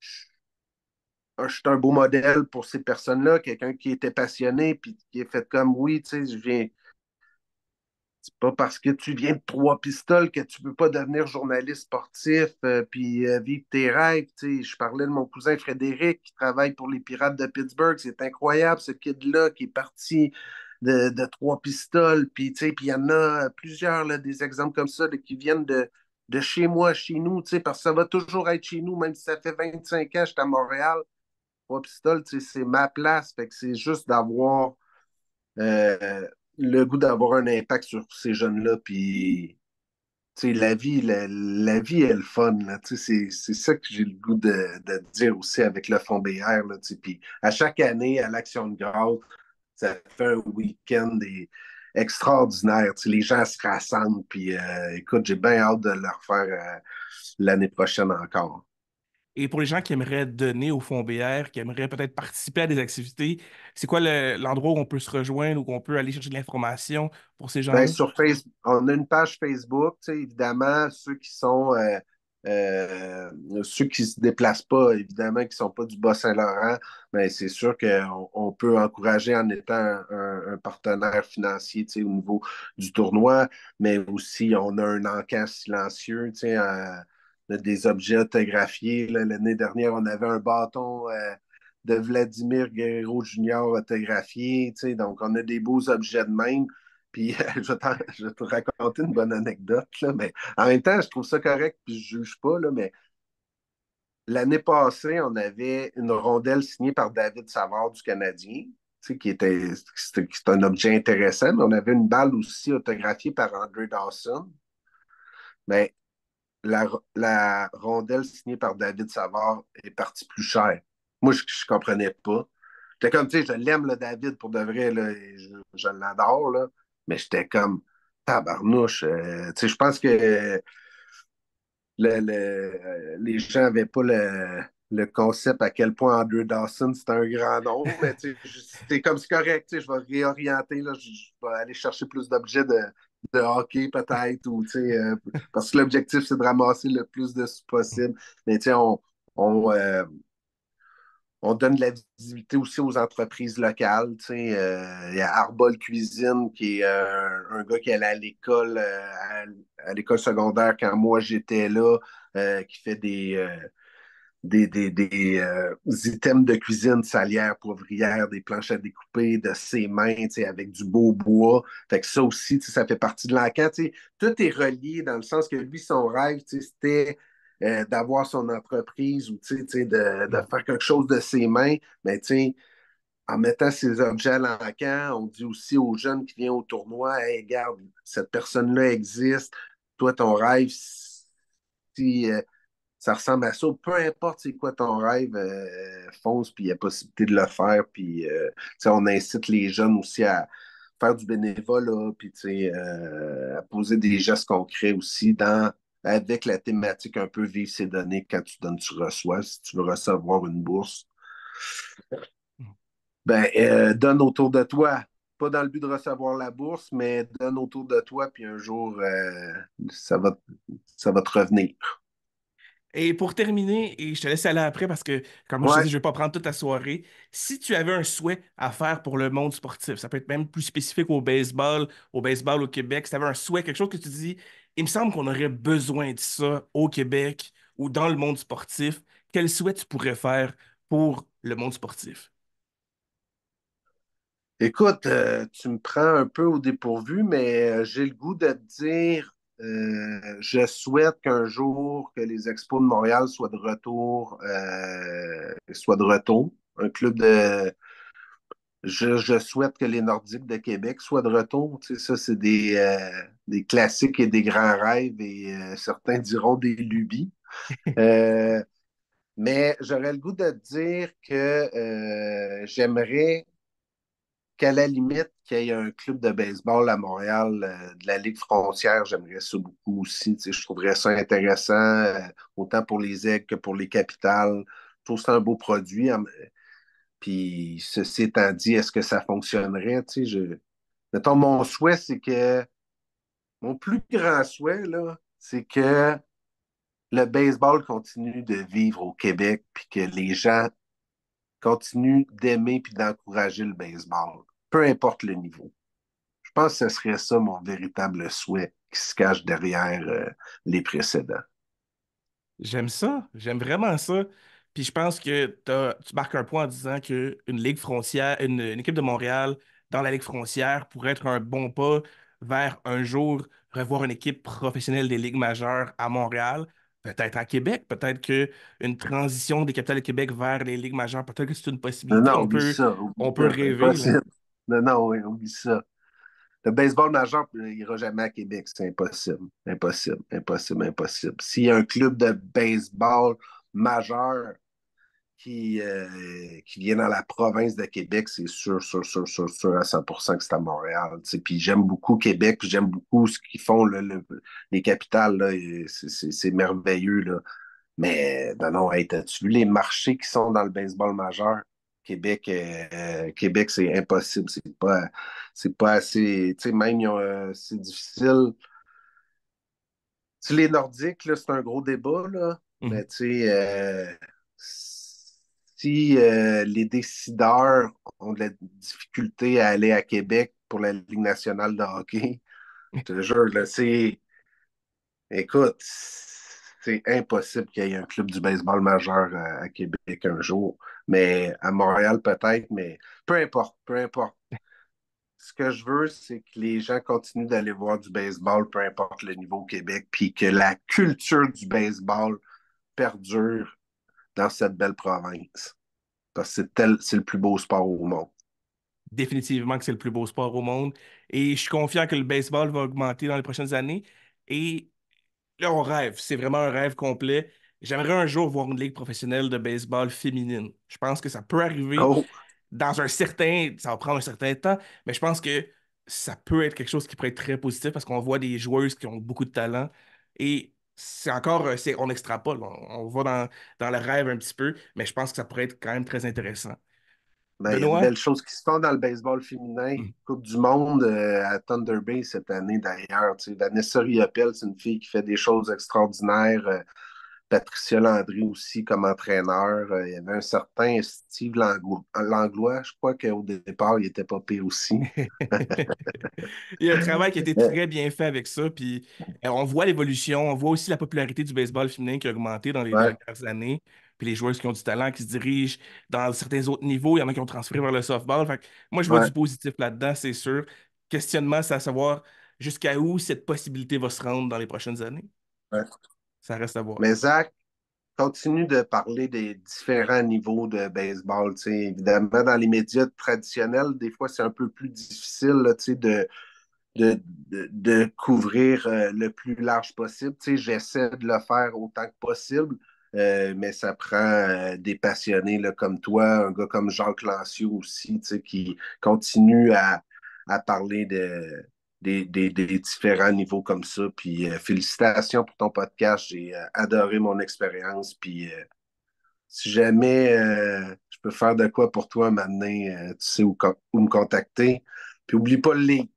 je suis un beau modèle pour ces personnes-là, quelqu'un qui était passionné, puis qui est fait comme oui, je viens. C'est pas parce que tu viens de Trois-Pistoles que tu peux pas devenir journaliste sportif puis vivre tes rêves. Je parlais de mon cousin Frédéric qui travaille pour les Pirates de Pittsburgh. C'est incroyable, ce kid-là qui est parti de Trois-Pistoles. Puis il y en a plusieurs, là, des exemples comme ça là, qui viennent de chez moi, chez nous, parce que ça va toujours être chez nous, même si ça fait 25 ans que je suis à Montréal. Trois-Pistoles, c'est ma place. Fait que c'est juste d'avoir le goût d'avoir un impact sur ces jeunes-là. Puis, tu sais, la vie est le fun, là. Tu sais, c'est ça que j'ai le goût de dire aussi avec le fond BR, là, tu sais. Puis, à chaque année, à l'Action de grâce, ça fait un week-end extraordinaire. Tu sais, les gens se rassemblent. Puis, écoute, j'ai bien hâte de le refaire l'année prochaine encore. Et pour les gens qui aimeraient donner au Fonds BR, qui aimeraient peut-être participer à des activités, c'est quoi l'endroit où on peut se rejoindre, où on peut aller chercher de l'information pour ces Ben, gens-là? sur Facebook, on a une page Facebook, tu sais, évidemment, ceux qui se déplacent pas, évidemment, qui sont pas du Bas-Saint-Laurent, ben, c'est sûr qu'on peut encourager en étant un partenaire financier, tu sais, au niveau du tournoi, mais aussi on a un encan silencieux, tu sais, on a des objets autographiés. Là, l'année dernière, on avait un bâton de Vladimir Guerrero Junior autographié, tu sais, donc on a des beaux objets de même. Puis je vais te raconter une bonne anecdote, là, mais en même temps, je trouve ça correct, puis je juge pas, là, mais l'année passée, on avait une rondelle signée par David Savard du Canadien, tu sais, c'est un objet intéressant, mais on avait une balle aussi autographiée par Andre Dawson. Mais la rondelle signée par David Savard est partie plus chère. Moi, je ne comprenais pas. J'étais comme, tu sais, je l'aime, le David, pour de vrai, là, et je l'adore, là, mais j'étais comme, tabarnouche. Tu sais, je pense que les gens n'avaient pas le concept à quel point Andrew Dawson, c'est un grand nom, mais tu sais, c'est comme c'est correct, tu sais, je vais réorienter, là, je vais aller chercher plus d'objets de hockey peut-être, ou tu sais, parce que l'objectif, c'est de ramasser le plus de sous possible. Mais tu sais, on, euh, on donne de la visibilité aussi aux entreprises locales. Tu sais, il y a Arbol Cuisine, qui est un gars qui allait à l'école, à l'école secondaire quand moi j'étais là, qui fait des items de cuisine, salière, poivrière, des planches à découper de ses mains, tu sais, avec du beau bois. Fait que ça aussi, tu sais, ça fait partie de l'encan. Tu sais, tout est relié dans le sens que lui, son rêve, tu sais, c'était d'avoir son entreprise ou tu sais, de faire quelque chose de ses mains. Mais tu sais, en mettant ces objets à l'encan, on dit aussi aux jeunes qui viennent au tournoi, hey, regarde, cette personne-là existe. Toi, ton rêve, si ça ressemble à ça. Peu importe c'est quoi ton rêve, fonce, puis il y a possibilité de le faire. Puis on incite les jeunes aussi à faire du bénévolat, puis à poser des gestes concrets aussi avec la thématique un peu vivre ses données quand tu donnes, tu reçois. Si tu veux recevoir une bourse, ben, donne autour de toi. Pas dans le but de recevoir la bourse, mais donne autour de toi, puis un jour, ça va te revenir. Et pour terminer, et je te laisse aller après parce que, comme je te dis, Ouais. je ne vais pas prendre toute ta soirée. Si tu avais un souhait à faire pour le monde sportif, ça peut être même plus spécifique au baseball au Québec, si tu avais un souhait, quelque chose que tu dis, il me semble qu'on aurait besoin de ça au Québec ou dans le monde sportif, quel souhait tu pourrais faire pour le monde sportif? Écoute, tu me prends un peu au dépourvu, mais j'ai le goût de te dire, je souhaite qu'un jour que les Expos de Montréal soient de retour, Un club je souhaite que les Nordiques de Québec soient de retour. Tu sais, ça, c'est des classiques et des grands rêves, et certains diront des lubies. Euh, mais j'aurais le goût de te dire que j'aimerais qu'à la limite, qu'il y ait un club de baseball à Montréal, de la Ligue frontière, j'aimerais ça beaucoup aussi. Tu sais, je trouverais ça intéressant, autant pour les aigles que pour les capitales. Je trouve que c'est un beau produit. Puis, ceci étant dit, est-ce que ça fonctionnerait? Tu sais, mettons, mon plus grand souhait, là, c'est que le baseball continue de vivre au Québec, puis que les gens continuent d'aimer puis d'encourager le baseball, peu importe le niveau. Je pense que ce serait ça mon véritable souhait qui se cache derrière les précédents. J'aime ça, j'aime vraiment ça. Puis je pense que tu marques un point en disant qu'une ligue frontière, une équipe de Montréal dans la ligue frontière pourrait être un bon pas vers un jour revoir une équipe professionnelle des ligues majeures à Montréal, peut-être à Québec, peut-être que une transition des capitales de Québec vers les ligues majeures, peut-être que c'est une Non, possibilité. non, oublie ça, oublie On peut ça, c'est rêver, là. impossible. Non, non, oui, oublie ça. Le baseball majeur n'ira jamais à Québec. C'est impossible. Impossible, impossible, impossible. S'il y a un club de baseball majeur qui vient dans la province de Québec, c'est sûr, sûr, sûr, sûr, sûr à 100% que c'est à Montréal. Tu sais. Puis j'aime beaucoup Québec, puis j'aime beaucoup ce qu'ils font, les capitales. Là, c'est merveilleux. Là. Mais non, non, hey, t'as-tu vu les marchés qui sont dans le baseball majeur? Québec, Québec, c'est impossible. C'est pas assez. Tu sais, même, c'est difficile. Tu sais, les Nordiques, là, c'est un gros débat, là. Mhm. Mais tu sais, si les décideurs ont de la difficulté à aller à Québec pour la Ligue nationale de hockey, je te jure, là, écoute, c'est impossible qu'il y ait un club du baseball majeur à Québec un jour. Mais à Montréal, peut-être, mais peu importe, peu importe. Ce que je veux, c'est que les gens continuent d'aller voir du baseball, peu importe le niveau au Québec, puis que la culture du baseball perdure dans cette belle province. Parce que c'est le plus beau sport au monde. Définitivement que c'est le plus beau sport au monde. Et je suis confiant que le baseball va augmenter dans les prochaines années. Et là, on rêve. C'est vraiment un rêve complet. J'aimerais un jour voir une ligue professionnelle de baseball féminine. Je pense que ça peut arriver Oh, dans un certain... Ça va prendre un certain temps, mais je pense que ça peut être quelque chose qui pourrait être très positif parce qu'on voit des joueuses qui ont beaucoup de talent. Et c'est encore... on extrapole. On va dans le rêve un petit peu, mais je pense que ça pourrait être quand même très intéressant. ben, il y a de Benoît? belles choses qui se font dans le baseball féminin. Coupe du monde à Thunder Bay cette année d'ailleurs. Tu sais, Vanessa Riopelle, c'est une fille qui fait des choses extraordinaires. Patricia Landry aussi comme entraîneur. Il y avait un certain Steve Langlois, je crois qu'au départ, il était pas pire aussi. Il y a un travail qui a été Euh, très bien fait avec ça, puis on voit l'évolution, on voit aussi la popularité du baseball féminin qui a augmenté dans les ouais, dernières années, puis les joueurs qui ont du talent, qui se dirigent dans certains autres niveaux, il y en a qui ont transféré vers le softball. Fait que moi, je vois ouais, du positif là-dedans, c'est sûr. Questionnement, c'est à savoir jusqu'à où cette possibilité va se rendre dans les prochaines années. ouais. Ça reste à voir. Mais Zach, continue de parler des différents niveaux de baseball. Tu sais. Évidemment, dans les médias traditionnels, des fois, c'est un peu plus difficile là, tu sais, de couvrir le plus large possible. Tu sais, j'essaie de le faire autant que possible, mais ça prend des passionnés là, comme toi, un gars comme Jacques Lancio aussi, tu sais, qui continue à parler des différents niveaux comme ça. Puis félicitations pour ton podcast. J'ai adoré mon expérience. Puis si jamais je peux faire de quoi pour toi maintenant, tu sais où me contacter. Puis oublie pas le livre.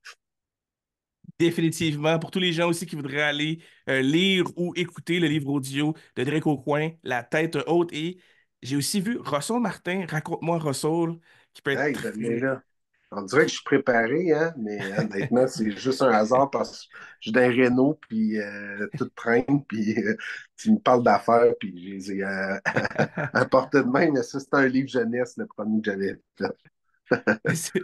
Définitivement. Pour tous les gens aussi qui voudraient aller lire ou écouter le livre audio de Drake Aucoin, La tête haute. Et j'ai aussi vu Russell Martin, Raconte-moi Russell, qui peut être Hey, ben très... là, on dirait que je suis préparé, hein, mais honnêtement, c'est juste un hasard parce que je suis dans les Renault, puis tout traîne, puis tu me parles d'affaires, puis je les ai à portée de main, mais ça, c'est un livre jeunesse, le premier que j'avais fait.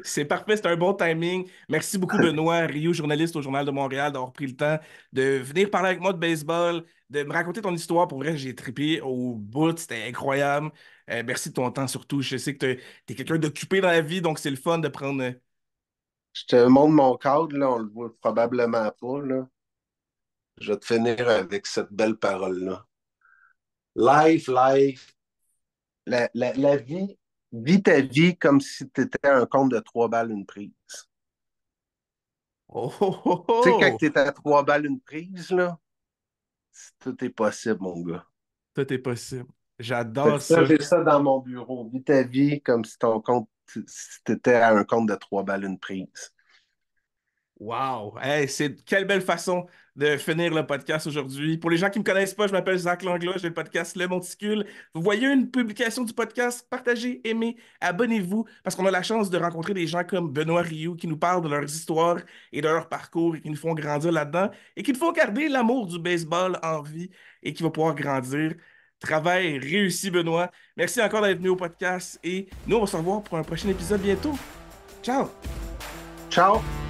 C'est parfait, c'est un bon timing. Merci beaucoup, Benoît Rio, journaliste au Journal de Montréal, d'avoir pris le temps de venir parler avec moi de baseball, de me raconter ton histoire. Pour vrai, j'ai trippé au bout, c'était incroyable. Merci de ton temps surtout. Je sais que tu es quelqu'un d'occupé dans la vie, donc c'est le fun de prendre... Je te montre mon cadre, là, on le voit probablement pas, là. Je vais te finir avec cette belle parole-là. Life, life, la vie, vis ta vie comme si tu étais un compte de 3 balles une prise. Oh, oh, oh, Tu sais, quand oh! tu es à 3 balles une prise, là, tout est possible, mon gars. Tout est possible. Fait que J'adore ça, ça. j'ai ça dans mon bureau. Vis ta vie comme si ton compte, si t'étais à un compte de 3 balles une prise. Wow! Hey, quelle belle façon de finir le podcast aujourd'hui. Pour les gens qui ne me connaissent pas, je m'appelle Zach Langlois, j'ai le podcast Le Monticule. Vous voyez une publication du podcast, partagez, aimez, abonnez-vous, parce qu'on a la chance de rencontrer des gens comme Benoît Rioux qui nous parlent de leurs histoires et de leur parcours et qui nous font grandir là-dedans et qui nous font garder l'amour du baseball en vie et qui va pouvoir grandir. Travail réussi, Benoît. Merci encore d'être venu au podcast et nous, on va se revoir pour un prochain épisode bientôt. Ciao! Ciao!